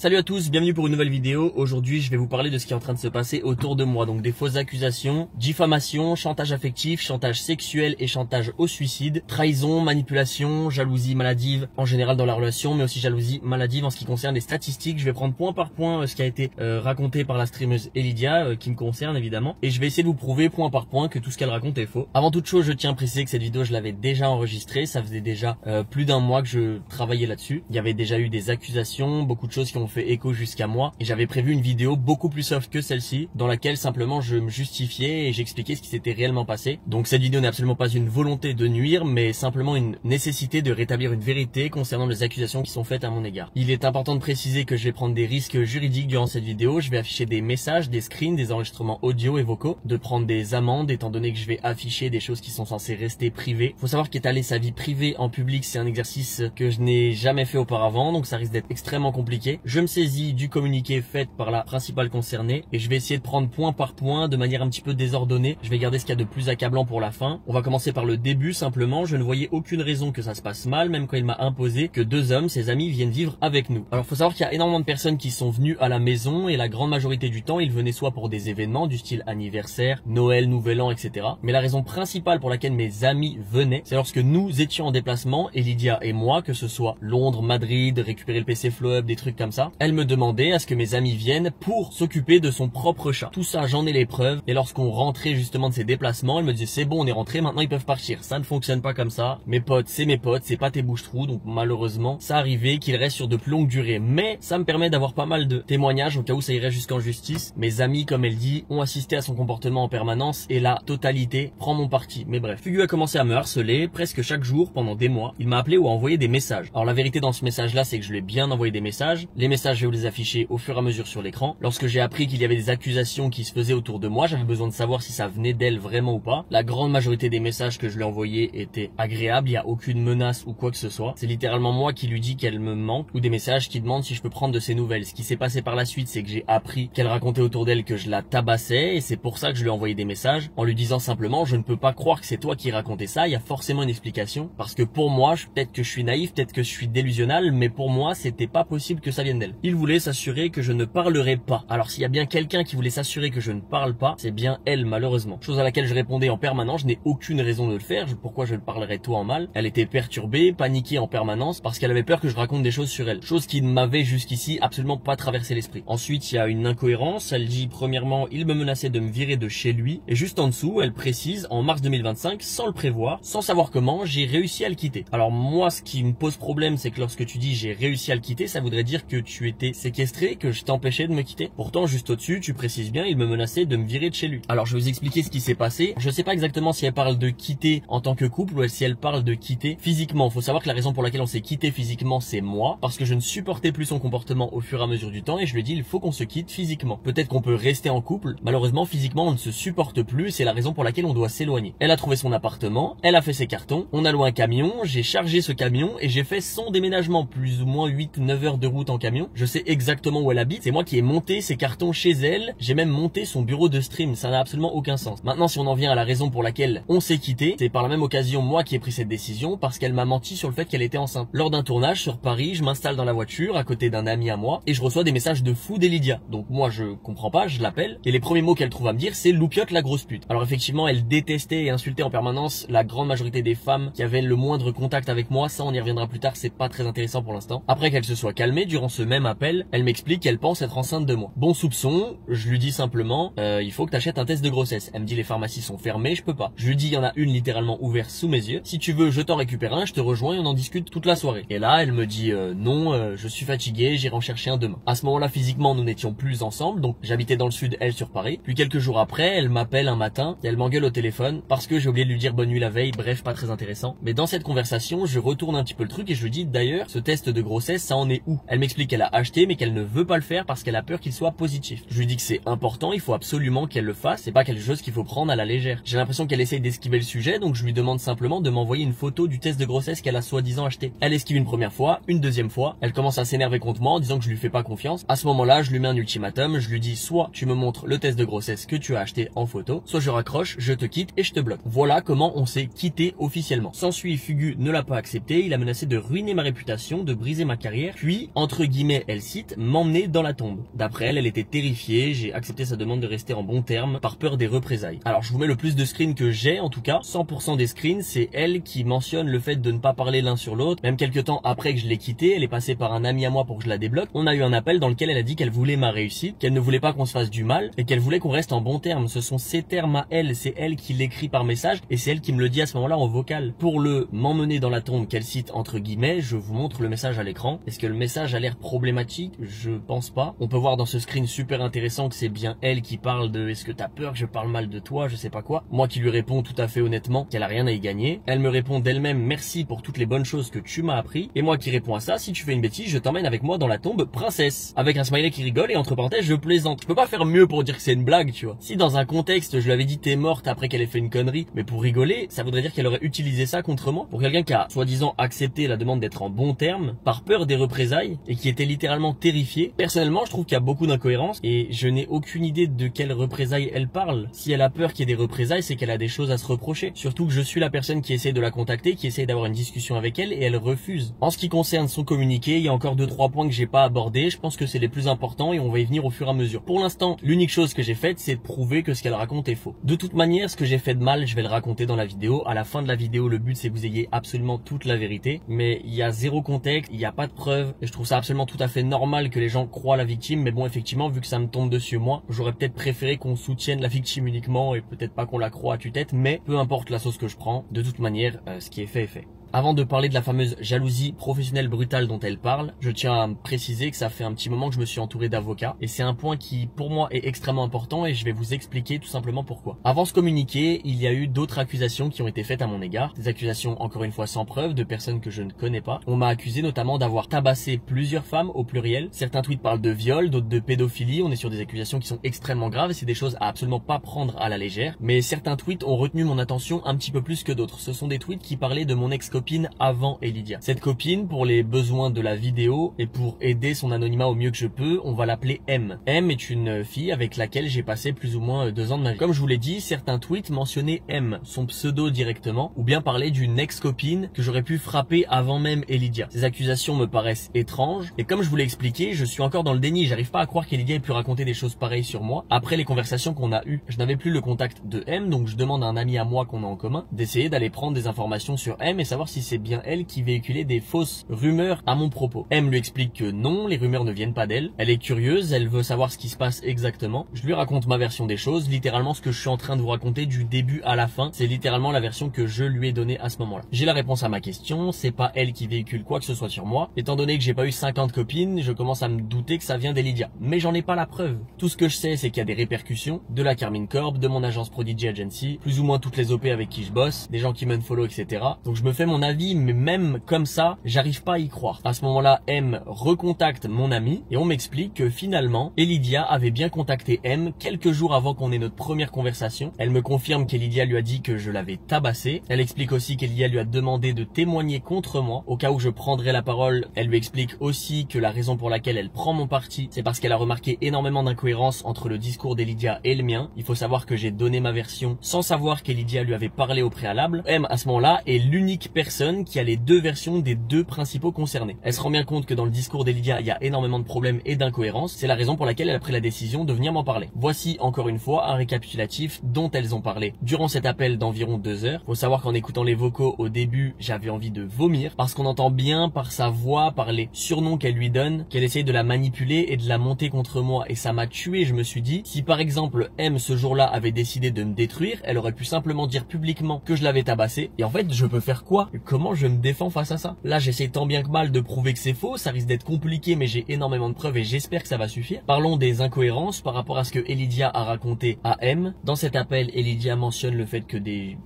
Salut à tous, bienvenue pour une nouvelle vidéo. Aujourd'hui, je vais vous parler de ce qui est en train de se passer autour de moi. Donc des fausses accusations, diffamation, chantage affectif, chantage sexuel et chantage au suicide, trahison, manipulation, jalousie maladive en général dans la relation, mais aussi jalousie maladive en ce qui concerne les statistiques. Je vais prendre point par point ce qui a été raconté par la streameuse Elidia, qui me concerne évidemment. Et je vais essayer de vous prouver point par point que tout ce qu'elle raconte est faux. Avant toute chose, je tiens à préciser que cette vidéo, je l'avais déjà enregistrée. Ça faisait déjà plus d'un mois que je travaillais là-dessus. Il y avait déjà eu des accusations, beaucoup de choses qui ont fait écho jusqu'à moi, et j'avais prévu une vidéo beaucoup plus soft que celle-ci dans laquelle simplement je me justifiais et j'expliquais ce qui s'était réellement passé. Donc cette vidéo n'est absolument pas une volonté de nuire, mais simplement une nécessité de rétablir une vérité concernant les accusations qui sont faites à mon égard. Il est important de préciser que je vais prendre des risques juridiques durant cette vidéo. Je vais afficher des messages, des screens, des enregistrements audio et vocaux, de prendre des amendes étant donné que je vais afficher des choses qui sont censées rester privées. Faut savoir qu'étaler sa vie privée en public, c'est un exercice que je n'ai jamais fait auparavant, donc ça risque d'être extrêmement compliqué. Je me saisis du communiqué fait par la principale concernée et je vais essayer de prendre point par point de manière un petit peu désordonnée. Je vais garder ce qu'il y a de plus accablant pour la fin. On va commencer par le début simplement. Je ne voyais aucune raison que ça se passe mal, même quand il m'a imposé que deux hommes, ses amis, viennent vivre avec nous. Alors faut savoir qu'il y a énormément de personnes qui sont venues à la maison et la grande majorité du temps, ils venaient soit pour des événements du style anniversaire, Noël, Nouvel An, etc. Mais la raison principale pour laquelle mes amis venaient, c'est lorsque nous étions en déplacement, Elidia et moi, que ce soit Londres, Madrid, récupérer le PC Flow Up, des trucs comme ça, elle me demandait à ce que mes amis viennent pour s'occuper de son propre chat. Tout ça, j'en ai les preuves. Et lorsqu'on rentrait justement de ces déplacements, elle me disait c'est bon, on est rentré, maintenant ils peuvent partir. Ça ne fonctionne pas comme ça. Mes potes, c'est pas tes bouches-trous. Donc malheureusement, ça arrivait qu'il reste sur de plus longues durées. Mais ça me permet d'avoir pas mal de témoignages au cas où ça irait jusqu'en justice. Mes amis, comme elle dit, ont assisté à son comportement en permanence et la totalité prend mon parti. Mais bref, Fugu a commencé à me harceler presque chaque jour pendant des mois. Il m'a appelé ou a envoyé des messages. Alors la vérité dans ce message-là, c'est que je lui ai bien envoyé des messages. Les messages, je vais vous les afficher au fur et à mesure sur l'écran. Lorsque j'ai appris qu'il y avait des accusations qui se faisaient autour de moi, j'avais besoin de savoir si ça venait d'elle vraiment ou pas. La grande majorité des messages que je lui ai envoyés étaient agréables, il n'y a aucune menace ou quoi que ce soit. C'est littéralement moi qui lui dis qu'elle me manque, ou des messages qui demandent si je peux prendre de ses nouvelles. Ce qui s'est passé par la suite, c'est que j'ai appris qu'elle racontait autour d'elle que je la tabassais, et c'est pour ça que je lui ai envoyé des messages en lui disant simplement je ne peux pas croire que c'est toi qui racontais ça, il y a forcément une explication. Parce que pour moi, peut-être que je suis naïf, peut-être que je suis délusionnal, mais pour moi c'était pas possible que ça vienne d'elle. Il voulait s'assurer que je ne parlerai pas. Alors s'il y a bien quelqu'un qui voulait s'assurer que je ne parle pas, c'est bien elle malheureusement. Chose à laquelle je répondais en permanence, je n'ai aucune raison de le faire, pourquoi je le parlerais toi en mal. Elle était perturbée, paniquée en permanence parce qu'elle avait peur que je raconte des choses sur elle. Chose qui ne m'avait jusqu'ici absolument pas traversé l'esprit. Ensuite il y a une incohérence, elle dit premièrement il me menaçait de me virer de chez lui et juste en dessous elle précise en mars 2025 sans le prévoir, sans savoir comment, j'ai réussi à le quitter. Alors moi ce qui me pose problème c'est que lorsque tu dis j'ai réussi à le quitter, ça voudrait dire que tu étais séquestré, que je t'empêchais de me quitter. Pourtant juste au-dessus tu précises bien il me menaçait de me virer de chez lui. Alors je vais vous expliquer ce qui s'est passé. Je sais pas exactement si elle parle de quitter en tant que couple ou si elle parle de quitter physiquement. Faut savoir que la raison pour laquelle on s'est quitté physiquement c'est moi, parce que je ne supportais plus son comportement au fur et à mesure du temps et je lui ai dit il faut qu'on se quitte physiquement. Peut-être qu'on peut rester en couple, malheureusement physiquement on ne se supporte plus, c'est la raison pour laquelle on doit s'éloigner. Elle a trouvé son appartement, elle a fait ses cartons, on a loué un camion, j'ai chargé ce camion et j'ai fait son déménagement, plus ou moins 8-9 heures de route en camion. Je sais exactement où elle habite, c'est moi qui ai monté ses cartons chez elle, j'ai même monté son bureau de stream, ça n'a absolument aucun sens. Maintenant si on en vient à la raison pour laquelle on s'est quitté, c'est par la même occasion moi qui ai pris cette décision parce qu'elle m'a menti sur le fait qu'elle était enceinte. Lors d'un tournage sur Paris, je m'installe dans la voiture à côté d'un ami à moi et je reçois des messages de fou d'Elidia. Donc moi je comprends pas, je l'appelle et les premiers mots qu'elle trouve à me dire c'est loupiote la grosse pute. Alors effectivement elle détestait et insultait en permanence la grande majorité des femmes qui avaient le moindre contact avec moi, ça on y reviendra plus tard, c'est pas très intéressant pour l'instant. Après qu'elle se soit calmée, durant ce même appel, elle m'explique qu'elle pense être enceinte de moi. Bon soupçon, je lui dis simplement il faut que t'achètes un test de grossesse. Elle me dit les pharmacies sont fermées, je peux pas. Je lui dis il y en a une littéralement ouverte sous mes yeux. Si tu veux, je t'en récupère un, je te rejoins et on en discute toute la soirée. Et là, elle me dit non, je suis fatiguée, j'irai en chercher un demain. À ce moment-là, physiquement, nous n'étions plus ensemble, donc j'habitais dans le sud, elle sur Paris. Puis quelques jours après, elle m'appelle un matin et elle m'engueule au téléphone parce que j'ai oublié de lui dire bonne nuit la veille. Bref, pas très intéressant. Mais dans cette conversation, je retourne un petit peu le truc et je lui dis d'ailleurs, ce test de grossesse, ça en est où? Elle m'explique qu'elle a acheté mais qu'elle ne veut pas le faire parce qu'elle a peur qu'il soit positif. Je lui dis que c'est important, il faut absolument qu'elle le fasse, c'est pas quelque chose qu'il faut prendre à la légère. J'ai l'impression qu'elle essaye d'esquiver le sujet, donc je lui demande simplement de m'envoyer une photo du test de grossesse qu'elle a soi-disant acheté. Elle esquive une première fois, une deuxième fois, elle commence à s'énerver contre moi en disant que je lui fais pas confiance. À ce moment-là, je lui mets un ultimatum, je lui dis soit tu me montres le test de grossesse que tu as acheté en photo, soit je raccroche, je te quitte et je te bloque. Voilà comment on s'est quitté officiellement. S'ensuit, Fugu ne l'a pas accepté, il a menacé de ruiner ma réputation, de briser ma carrière, puis entre guillemets guillemets, elle cite, m'emmener dans la tombe. D'après elle, elle était terrifiée, j'ai accepté sa demande de rester en bon terme par peur des représailles. Alors je vous mets le plus de screens que j'ai, en tout cas, 100% des screens, c'est elle qui mentionne le fait de ne pas parler l'un sur l'autre. Même quelques temps après que je l'ai quittée, elle est passée par un ami à moi pour que je la débloque. On a eu un appel dans lequel elle a dit qu'elle voulait ma réussite, qu'elle ne voulait pas qu'on se fasse du mal et qu'elle voulait qu'on reste en bon terme. Ce sont ses termes à elle, c'est elle qui l'écrit par message et c'est elle qui me le dit à ce moment-là en vocal. Pour le m'emmener dans la tombe qu'elle cite entre guillemets, je vous montre le message à l'écran. Est-ce que le message a l'air problématique? Je pense pas. On peut voir dans ce screen super intéressant que c'est bien elle qui parle de est-ce que t'as peur que je parle mal de toi, je sais pas quoi. Moi qui lui réponds tout à fait honnêtement qu'elle a rien à y gagner. Elle me répond d'elle-même merci pour toutes les bonnes choses que tu m'as appris. Et moi qui réponds à ça, si tu fais une bêtise, je t'emmène avec moi dans la tombe princesse. Avec un smiley qui rigole et entre parenthèses je plaisante. Je peux pas faire mieux pour dire que c'est une blague, tu vois. Si dans un contexte je lui avais dit t'es morte après qu'elle ait fait une connerie, mais pour rigoler, ça voudrait dire qu'elle aurait utilisé ça contre moi. Pour quelqu'un qui a soi-disant accepté la demande d'être en bon terme, par peur des représailles, et qui était littéralement terrifié. Personnellement, je trouve qu'il y a beaucoup d'incohérences, et je n'ai aucune idée de quelles représailles elle parle. Si elle a peur qu'il y ait des représailles, c'est qu'elle a des choses à se reprocher. Surtout que je suis la personne qui essaie de la contacter, qui essaie d'avoir une discussion avec elle, et elle refuse. En ce qui concerne son communiqué, il y a encore 2-3 points que j'ai pas abordés, je pense que c'est les plus importants, et on va y venir au fur et à mesure. Pour l'instant, l'unique chose que j'ai faite, c'est de prouver que ce qu'elle raconte est faux. De toute manière, ce que j'ai fait de mal, je vais le raconter dans la vidéo. À la fin de la vidéo, le but c'est que vous ayez absolument toute la vérité, mais il y a zéro contexte, il n'y a pas de preuves, et je trouve ça absolument tout à fait normal que les gens croient la victime, mais bon, effectivement, vu que ça me tombe dessus moi, j'aurais peut-être préféré qu'on soutienne la victime uniquement, et peut-être pas qu'on la croie à tue-tête, mais peu importe la sauce que je prends, de toute manière, ce qui est fait est fait. Avant de parler de la fameuse jalousie professionnelle brutale dont elle parle, je tiens à me préciser que ça fait un petit moment que je me suis entouré d'avocats et c'est un point qui pour moi est extrêmement important et je vais vous expliquer tout simplement pourquoi. Avant ce communiqué, il y a eu d'autres accusations qui ont été faites à mon égard, des accusations encore une fois sans preuve de personnes que je ne connais pas. On m'a accusé notamment d'avoir tabassé plusieurs femmes au pluriel. Certains tweets parlent de viol, d'autres de pédophilie. On est sur des accusations qui sont extrêmement graves et c'est des choses à absolument pas prendre à la légère. Mais certains tweets ont retenu mon attention un petit peu plus que d'autres. Ce sont des tweets qui parlaient de mon ex-copine avant Elidia. Cette copine, pour les besoins de la vidéo et pour aider son anonymat au mieux que je peux, on va l'appeler M. M est une fille avec laquelle j'ai passé plus ou moins 2 ans de ma vie. Comme je vous l'ai dit, certains tweets mentionnaient M, son pseudo directement, ou bien parlaient d'une ex-copine que j'aurais pu frapper avant même Elidia. Ces accusations me paraissent étranges, et comme je vous l'ai expliqué, je suis encore dans le déni, j'arrive pas à croire qu'Elidia ait pu raconter des choses pareilles sur moi. Après les conversations qu'on a eues, je n'avais plus le contact de M, donc je demande à un ami à moi qu'on a en commun d'essayer d'aller prendre des informations sur M et savoir si c'est bien elle qui véhiculait des fausses rumeurs à mon propos. M lui explique que non, les rumeurs ne viennent pas d'elle. Elle est curieuse, elle veut savoir ce qui se passe exactement. Je lui raconte ma version des choses, littéralement ce que je suis en train de vous raconter du début à la fin. C'est littéralement la version que je lui ai donnée à ce moment-là. J'ai la réponse à ma question, c'est pas elle qui véhicule quoi que ce soit sur moi. Étant donné que j'ai pas eu 50 copines, je commence à me douter que ça vient d'Elidia. Mais j'en ai pas la preuve. Tout ce que je sais, c'est qu'il y a des répercussions de la Carmine Corp, de mon agence Prodigy Agency, plus ou moins toutes les OP avec qui je bosse, des gens qui m'unfollow, etc. Donc je me fais mon avis, mais même comme ça, j'arrive pas à y croire. À ce moment-là, M recontacte mon ami et on m'explique que finalement, Elidia avait bien contacté M quelques jours avant qu'on ait notre première conversation. Elle me confirme qu'Elidia lui a dit que je l'avais tabassé. Elle explique aussi qu'Elidia lui a demandé de témoigner contre moi au cas où je prendrais la parole. Elle lui explique aussi que la raison pour laquelle elle prend mon parti, c'est parce qu'elle a remarqué énormément d'incohérences entre le discours d'Elidia et le mien. Il faut savoir que j'ai donné ma version sans savoir qu'Elidia lui avait parlé au préalable. M, à ce moment-là, est l'unique personne qui a les 2 versions des 2 principaux concernés. Elle se rend bien compte que dans le discours d'Elidia, il y a énormément de problèmes et d'incohérences. C'est la raison pour laquelle elle a pris la décision de venir m'en parler. Voici encore une fois un récapitulatif dont elles ont parlé durant cet appel d'environ 2 heures. Faut savoir qu'en écoutant les vocaux au début, j'avais envie de vomir parce qu'on entend bien par sa voix, par les surnoms qu'elle lui donne, qu'elle essaye de la manipuler et de la monter contre moi et ça m'a tué. Je me suis dit, si par exemple M ce jour-là avait décidé de me détruire, elle aurait pu simplement dire publiquement que je l'avais tabassé et en fait je peux faire quoi? Comment je me défends face à ça? Là j'essaie tant bien que mal de prouver que c'est faux, ça risque d'être compliqué mais j'ai énormément de preuves et j'espère que ça va suffire. Parlons des incohérences par rapport à ce que Elidia a raconté à M. Dans cet appel, Elidia mentionne le fait que des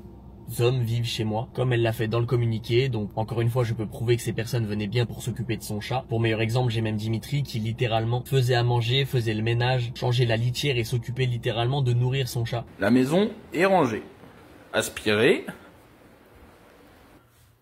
hommes vivent chez moi, comme elle l'a fait dans le communiqué, donc encore une fois je peux prouver que ces personnes venaient bien pour s'occuper de son chat. Pour meilleur exemple, j'ai même Dimitri qui littéralement faisait à manger, faisait le ménage, changeait la litière et s'occupait littéralement de nourrir son chat. La maison est rangée, aspirée,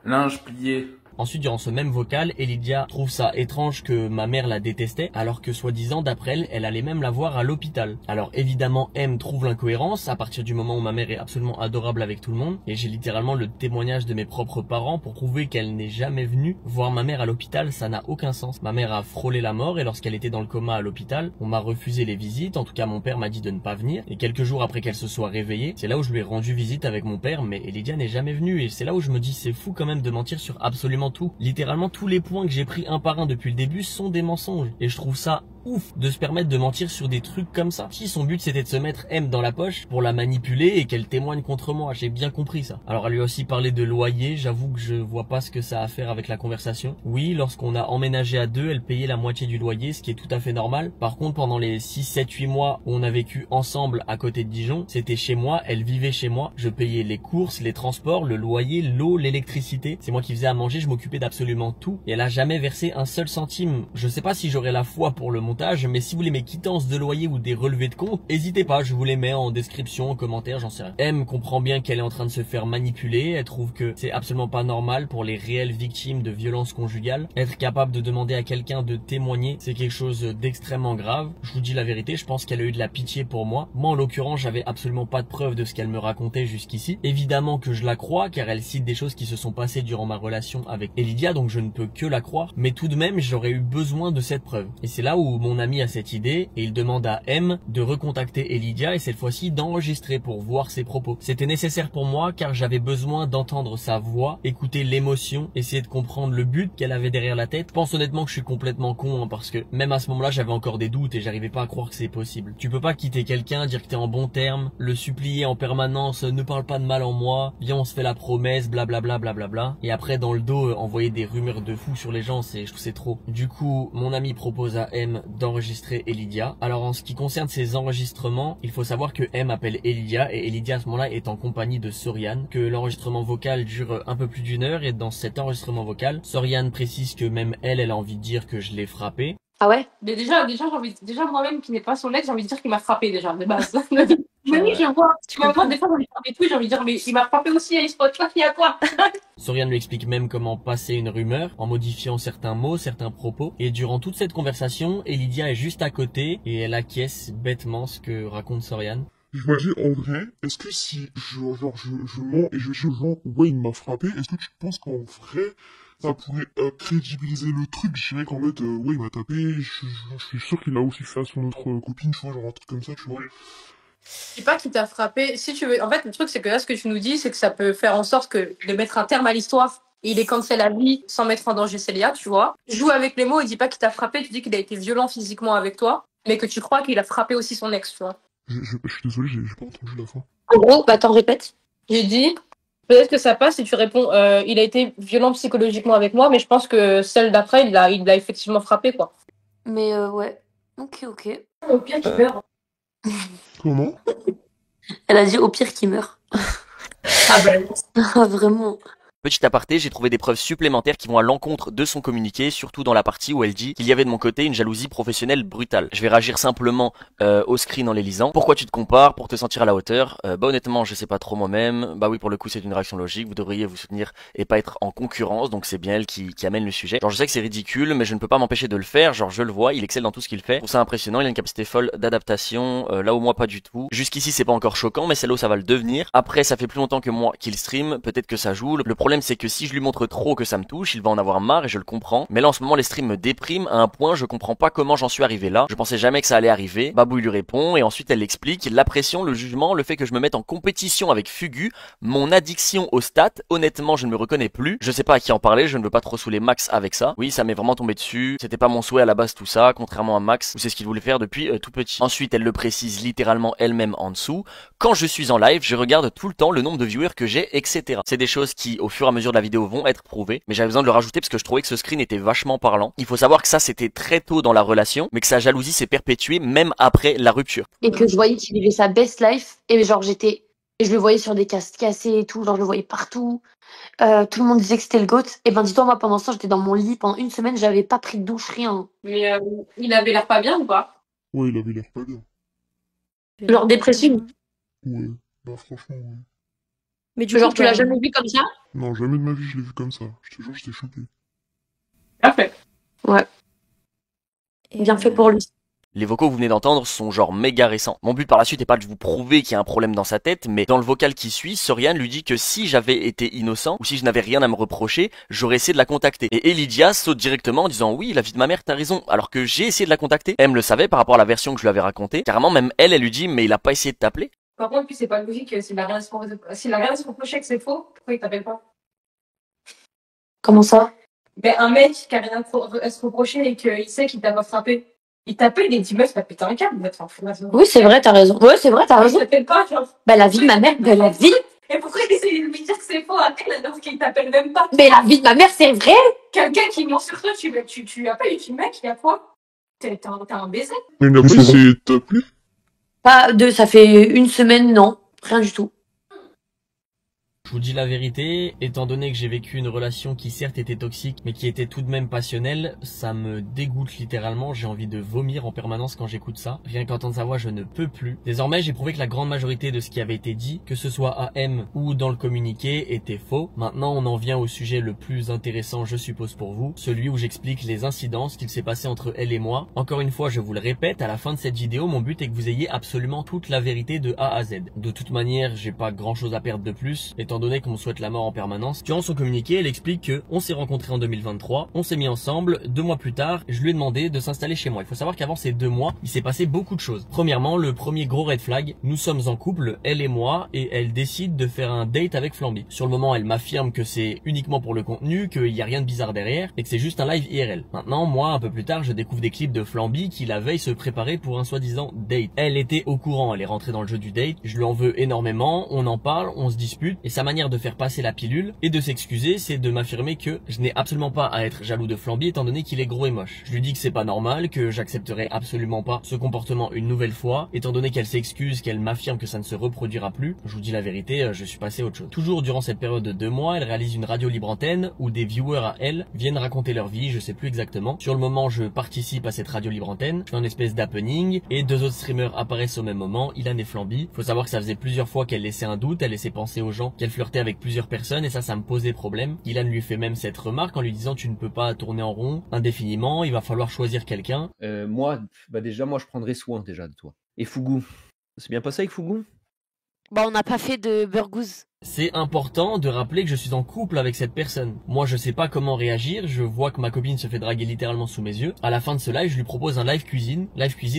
linge plié Ensuite, durant ce même vocal, Elidia trouve ça étrange que ma mère la détestait, alors que soi-disant, d'après elle, elle allait même la voir à l'hôpital. Alors évidemment, M trouve l'incohérence à partir du moment où ma mère est absolument adorable avec tout le monde, et j'ai littéralement le témoignage de mes propres parents pour prouver qu'elle n'est jamais venue voir ma mère à l'hôpital. Ça n'a aucun sens. Ma mère a frôlé la mort, et lorsqu'elle était dans le coma à l'hôpital, on m'a refusé les visites. En tout cas, mon père m'a dit de ne pas venir, et quelques jours après qu'elle se soit réveillée, c'est là où je lui ai rendu visite avec mon père, mais Elidia n'est jamais venue, et c'est là où je me dis c'est fou quand même de mentir sur absolument tout. Littéralement tous les points que j'ai pris un par un depuis le début sont des mensonges, et je trouve ça ouf de se permettre de mentir sur des trucs comme ça. Si son but c'était de se mettre M dans la poche pour la manipuler et qu'elle témoigne contre moi, j'ai bien compris ça. Alors elle lui a aussi parlé de loyer, j'avoue que je vois pas ce que ça a à faire avec la conversation. Oui, lorsqu'on a emménagé à deux, elle payait la moitié du loyer, ce qui est tout à fait normal. Par contre, pendant les 6, 7, 8 mois où on a vécu ensemble à côté de Dijon, c'était chez moi, elle vivait chez moi, je payais les courses, les transports, le loyer, l'eau, l'électricité. C'est moi qui faisais à manger, je m'occupais d'absolument tout et elle a jamais versé un seul centime. Je sais pas si j'aurai la foi pour le montage, mais si vous voulez mes quittances de loyer ou des relevés de compte, n'hésitez pas, je vous les mets en description, en commentaire, j'en sais rien. M comprend bien qu'elle est en train de se faire manipuler, elle trouve que c'est absolument pas normal pour les réelles victimes de violences conjugales. Être capable de demander à quelqu'un de témoigner, c'est quelque chose d'extrêmement grave. Je vous dis la vérité, je pense qu'elle a eu de la pitié pour moi. Moi en l'occurrence, j'avais absolument pas de preuve de ce qu'elle me racontait jusqu'ici. Évidemment que je la crois, car elle cite des choses qui se sont passées durant ma relation avec Elidia, donc je ne peux que la croire, mais tout de même j'aurais eu besoin de cette preuve. Et c'est là où mon ami a cette idée, et il demande à M de recontacter Elidia et cette fois-ci d'enregistrer pour voir ses propos. C'était nécessaire pour moi car j'avais besoin d'entendre sa voix, écouter l'émotion, essayer de comprendre le but qu'elle avait derrière la tête. Je pense honnêtement que je suis complètement con hein, parce que même à ce moment-là j'avais encore des doutes et j'arrivais pas à croire que c'est possible. Tu peux pas quitter quelqu'un, dire que t'es en bon terme, le supplier en permanence, ne parle pas de mal en moi, viens on se fait la promesse, blablabla blablabla, et après dans le dos envoyer des rumeurs de fou sur les gens, je trouve c'est trop. Du coup mon ami propose à M d'enregistrer Elidia. Alors en ce qui concerne ces enregistrements, il faut savoir que M appelle Elidia et Elidia à ce moment-là est en compagnie de Soriane, que l'enregistrement vocal dure un peu plus d'1 heure et dans cet enregistrement vocal, Soriane précise que même elle a envie de dire que je l'ai frappé. Ah ouais? Mais déjà moi-même qui n'ai pas son ex, j'ai envie de dire qu'il m'a frappé déjà, de base. Mais oui, je vois. Même moi, des fois, quand je parle et tout, j'ai envie de dire, mais il m'a frappé aussi, il se passe il y a quoi? Soriane lui explique même comment passer une rumeur en modifiant certains mots, certains propos. Et durant toute cette conversation, Elidia est juste à côté et elle acquiesce bêtement ce que raconte Soriane. Je me dis, en vrai, est-ce que si je mens et je dis aux gens, ouais, il m'a frappé, est-ce que tu penses qu'en vrai, ça pourrait crédibiliser le truc? Je dirais qu'en mode, ouais, il m'a tapé, je suis sûr qu'il a aussi fait à son autre copine, tu vois, genre un truc comme ça, tu vois. Je dis pas qu'il t'a frappé. Si tu veux, en fait, le truc, c'est que là, ce que tu nous dis, c'est que ça peut faire en sorte de mettre un terme à l'histoire. Et il est cancel à vie sans mettre en danger Célia, tu vois. Joue avec les mots, il dit pas qu'il t'a frappé, tu dis qu'il a été violent physiquement avec toi, mais que tu crois qu'il a frappé aussi son ex, tu vois. Je suis désolé, j'ai pas entendu la fin. En gros, bah t'en répètes. J'ai dit, peut-être que ça passe si tu réponds, il a été violent psychologiquement avec moi, mais je pense que celle d'après, il l'a effectivement frappé, quoi. Mais ouais. Ok. Au pire, qu'il meurt. Comment? Elle a dit au pire qu'il meurt. Ah ben. Ah, vraiment. Petit aparté, j'ai trouvé des preuves supplémentaires qui vont à l'encontre de son communiqué, surtout dans la partie où elle dit qu'il y avait de mon côté une jalousie professionnelle brutale. Je vais réagir simplement au screen en les lisant. Pourquoi tu te compares pour te sentir à la hauteur? Bah honnêtement, je sais pas trop moi-même. Bah oui, pour le coup, c'est une réaction logique. Vous devriez vous soutenir et pas être en concurrence, donc c'est bien elle qui amène le sujet. Genre je sais que c'est ridicule, mais je ne peux pas m'empêcher de le faire. Genre je le vois, il excelle dans tout ce qu'il fait. Je trouve ça impressionnant, il a une capacité folle d'adaptation, là où moi pas du tout. Jusqu'ici c'est pas encore choquant, mais c'est là où ça va le devenir. Après, ça fait plus longtemps que moi qu'il stream, peut-être que ça joue. Le problème c'est que si je lui montre trop que ça me touche, il va en avoir marre et je le comprends. Mais là en ce moment les streams me dépriment à un point, je comprends pas comment j'en suis arrivé là. Je pensais jamais que ça allait arriver. Babou lui répond et ensuite elle l'explique. La pression, le jugement, le fait que je me mette en compétition avec Fugu, mon addiction aux stats, honnêtement je ne me reconnais plus. Je sais pas à qui en parler, je ne veux pas trop saouler Max avec ça. Oui, ça m'est vraiment tombé dessus. C'était pas mon souhait à la base tout ça, contrairement à Max, où c'est ce qu'il voulait faire depuis tout petit. Ensuite elle le précise littéralement elle-même en dessous. Quand je suis en live, je regarde tout le temps le nombre de viewers que j'ai, etc. C'est des choses qui au fur et à mesure de la vidéo vont être prouvées, mais j'avais besoin de le rajouter parce que je trouvais que ce screen était vachement parlant. Il faut savoir que ça c'était très tôt dans la relation, mais que sa jalousie s'est perpétuée même après la rupture. Et que je voyais qu'il vivait sa best life, et genre je le voyais sur des casques cassés et tout, genre je le voyais partout. Tout le monde disait que c'était le GOAT. Et ben dis-toi, moi pendant ça, j'étais dans mon lit pendant 1 semaine, j'avais pas pris de douche, rien. Mais il avait l'air pas bien ou pas? Ouais, il avait l'air pas bien. Genre dépressif. Ouais, bah franchement, ouais. Mais du Genre, coup, tu l'as jamais vu comme ça? Non, jamais de ma vie je l'ai vu comme ça. Je te jure, j'étais choqué. Parfait. Ouais, et, bien fait pour lui. Les vocaux que vous venez d'entendre sont genre méga récents. Mon but par la suite n'est pas de vous prouver qu'il y a un problème dans sa tête, mais dans le vocal qui suit, Soriane lui dit que si j'avais été innocent, ou si je n'avais rien à me reprocher, j'aurais essayé de la contacter. Et Elidia saute directement en disant oui, la vie de ma mère, t'as raison, alors que j'ai essayé de la contacter. Elle me le savait par rapport à la version que je lui avais racontée. Carrément, même elle lui dit mais il a pas essayé de t'appeler. Par contre, puis c'est pas logique, s'il a rien à se reprocher que c'est faux, pourquoi il t'appelle pas? Comment ça? Ben, un mec qui a rien à se reprocher et qu'il sait qu'il t'a pas frappé, il t'appelle et il dit meuf, t'as pété un câble, va te faire foutre. Oui, c'est vrai, t'as raison. Ouais, c'est vrai, t'as Il raison. t'appelle pas, genre. Bah, la vie de ma mère, bah, la vie. Et pourquoi il essaie de lui dire que c'est faux à elle alors qu'il t'appelle même pas? Mais la vie de ma mère, c'est vrai. Quelqu'un qui ment sur toi, tu appelles et tu dis mec, il y a quoi? T'as un baiser? Mais il a pas essayé de t'appeler? Ça fait une semaine, non. Rien du tout. Je vous dis la vérité, étant donné que j'ai vécu une relation qui certes était toxique, mais qui était tout de même passionnelle, ça me dégoûte littéralement, j'ai envie de vomir en permanence quand j'écoute ça. Rien qu'entendre sa voix, je ne peux plus. Désormais, j'ai prouvé que la grande majorité de ce qui avait été dit, que ce soit à M ou dans le communiqué, était faux. Maintenant, on en vient au sujet le plus intéressant, je suppose pour vous, celui où j'explique les incidents, ce qu'il s'est passé entre elle et moi. Encore une fois, je vous le répète, à la fin de cette vidéo, mon but est que vous ayez absolument toute la vérité de A à Z. De toute manière, j'ai pas grand chose à perdre de plus, étant donné qu'on me souhaite la mort en permanence. Durant son communiqué, elle explique que on s'est rencontrés en 2023, on s'est mis ensemble, 2 mois plus tard, je lui ai demandé de s'installer chez moi. Il faut savoir qu'avant ces 2 mois, il s'est passé beaucoup de choses. Premièrement, le premier gros red flag, nous sommes en couple, elle et moi, et elle décide de faire un date avec Flamby. Sur le moment, elle m'affirme que c'est uniquement pour le contenu, qu'il n'y a rien de bizarre derrière, et que c'est juste un live IRL. Maintenant, moi, un peu plus tard, je découvre des clips de Flamby qui la veille se préparait pour un soi-disant date. Elle était au courant, elle est rentrée dans le jeu du date, je lui en veux énormément, on en parle, on se dispute, et sa manière de faire passer la pilule et de s'excuser, c'est de m'affirmer que je n'ai absolument pas à être jaloux de Flamby étant donné qu'il est gros et moche. Je lui dis que c'est pas normal, que j'accepterai absolument pas ce comportement une nouvelle fois, étant donné qu'elle s'excuse, qu'elle m'affirme que ça ne se reproduira plus. Je vous dis la vérité, je suis passé à autre chose. Toujours durant cette période de 2 mois, elle réalise une radio libre antenne où des viewers à elle viennent raconter leur vie, je sais plus exactement. Sur le moment, je participe à cette radio libre antenne, je fais une espèce d'happening et 2 autres streamers apparaissent au même moment, Ilan et Flamby. Faut savoir que ça faisait plusieurs fois qu'elle laissait un doute, elle laissait penser aux gens qu'elle flirtait avec plusieurs personnes et ça me posait problème. Ilan lui fait même cette remarque en lui disant tu ne peux pas tourner en rond indéfiniment, il va falloir choisir quelqu'un. Moi, déjà, moi je prendrais soin déjà de toi. Et Fougou, c'est bien passé avec Fougou? Bah, on n'a pas fait de burgouze. C'est important de rappeler que je suis en couple avec cette personne. Moi, je sais pas comment réagir, je vois que ma copine se fait draguer littéralement sous mes yeux. À la fin de ce live, je lui propose un live cuisine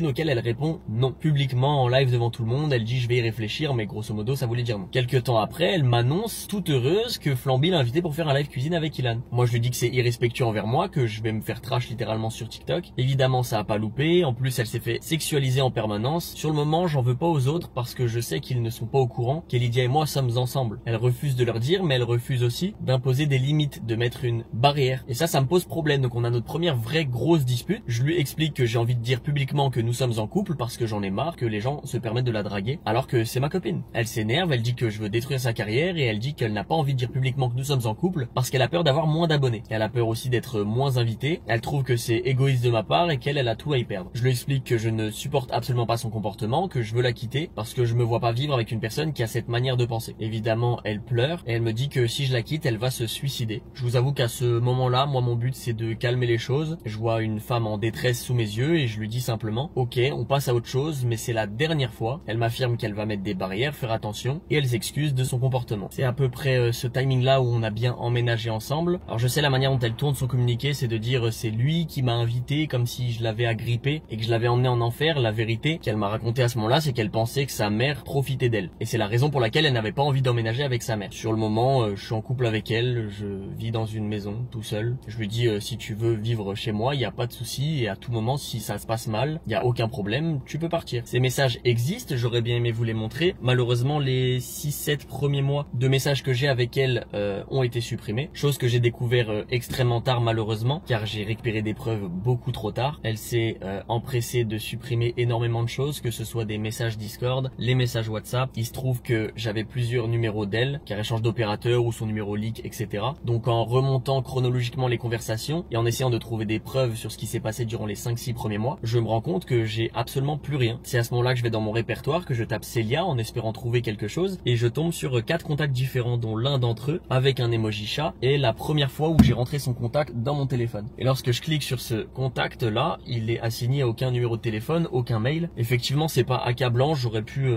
auquel elle répond non. Publiquement, en live devant tout le monde, elle dit je vais y réfléchir, mais grosso modo, ça voulait dire non. Quelques temps après, elle m'annonce toute heureuse que Flamby l'a invitée pour faire un live cuisine avec Ilan. Moi, je lui dis que c'est irrespectueux envers moi, que je vais me faire trash littéralement sur TikTok. Évidemment, ça a pas loupé. En plus, elle s'est fait sexualiser en permanence. Sur le moment, j'en veux pas aux autres parce que je sais qu'ils ne sont pas au courant qu'Elidia et moi sommes ensemble. Elle refuse de leur dire, mais elle refuse aussi d'imposer des limites, de mettre une barrière. Et ça me pose problème. Donc on a notre première vraie grosse dispute. Je lui explique que j'ai envie de dire publiquement que nous sommes en couple parce que j'en ai marre que les gens se permettent de la draguer alors que c'est ma copine. Elle s'énerve, elle dit que je veux détruire sa carrière et elle dit qu'elle n'a pas envie de dire publiquement que nous sommes en couple parce qu'elle a peur d'avoir moins d'abonnés. Elle a peur aussi d'être moins invitée. Elle trouve que c'est égoïste de ma part et qu'elle a tout à y perdre. Je lui explique que je ne supporte absolument pas son comportement, que je veux la quitter parce que je me vois pas vivre avec une personne qui a cette manière de penser. Évidemment, elle pleure et elle me dit que si je la quitte, elle va se suicider. Je vous avoue qu'à ce moment-là, moi mon but c'est de calmer les choses. Je vois une femme en détresse sous mes yeux et je lui dis simplement ok, on passe à autre chose, mais c'est la dernière fois. Elle m'affirme qu'elle va mettre des barrières, faire attention et elle s'excuse de son comportement. C'est à peu près ce timing-là où on a bien emménagé ensemble. Alors je sais la manière dont elle tourne son communiqué, c'est de dire c'est lui qui m'a invité comme si je l'avais agrippé et que je l'avais emmené en enfer. La vérité qu'elle m'a raconté à ce moment-là, c'est qu'elle pensait que sa mère profitait d'elle. Et c'est la raison pour laquelle elle n'avait pas envie d'emménager avec sa mère. Sur le moment, je suis en couple avec elle, je vis dans une maison tout seul. Je lui dis si tu veux vivre chez moi, il n'y a pas de souci et à tout moment si ça se passe mal, il n'y a aucun problème, tu peux partir. Ces messages existent, j'aurais bien aimé vous les montrer. Malheureusement, les 6-7 premiers mois de messages que j'ai avec elle ont été supprimés. Chose que j'ai découvert extrêmement tard malheureusement, car j'ai récupéré des preuves beaucoup trop tard. Elle s'est empressée de supprimer énormément de choses, que ce soit des messages Discord, les messages WhatsApp. Il se trouve que j'avais plusieurs numéros numéro d'elle, car elle change d'opérateur ou son numéro leak, etc. Donc en remontant chronologiquement les conversations et en essayant de trouver des preuves sur ce qui s'est passé durant les 5-6 premiers mois, je me rends compte que j'ai absolument plus rien. C'est à ce moment-là que je vais dans mon répertoire, que je tape Célia en espérant trouver quelque chose et je tombe sur 4 contacts différents, dont l'un d'entre eux avec un emoji chat et la première fois où j'ai rentré son contact dans mon téléphone. Et lorsque je clique sur ce contact là, il est assigné à aucun numéro de téléphone, aucun mail. Effectivement, c'est pas accablant, j'aurais pu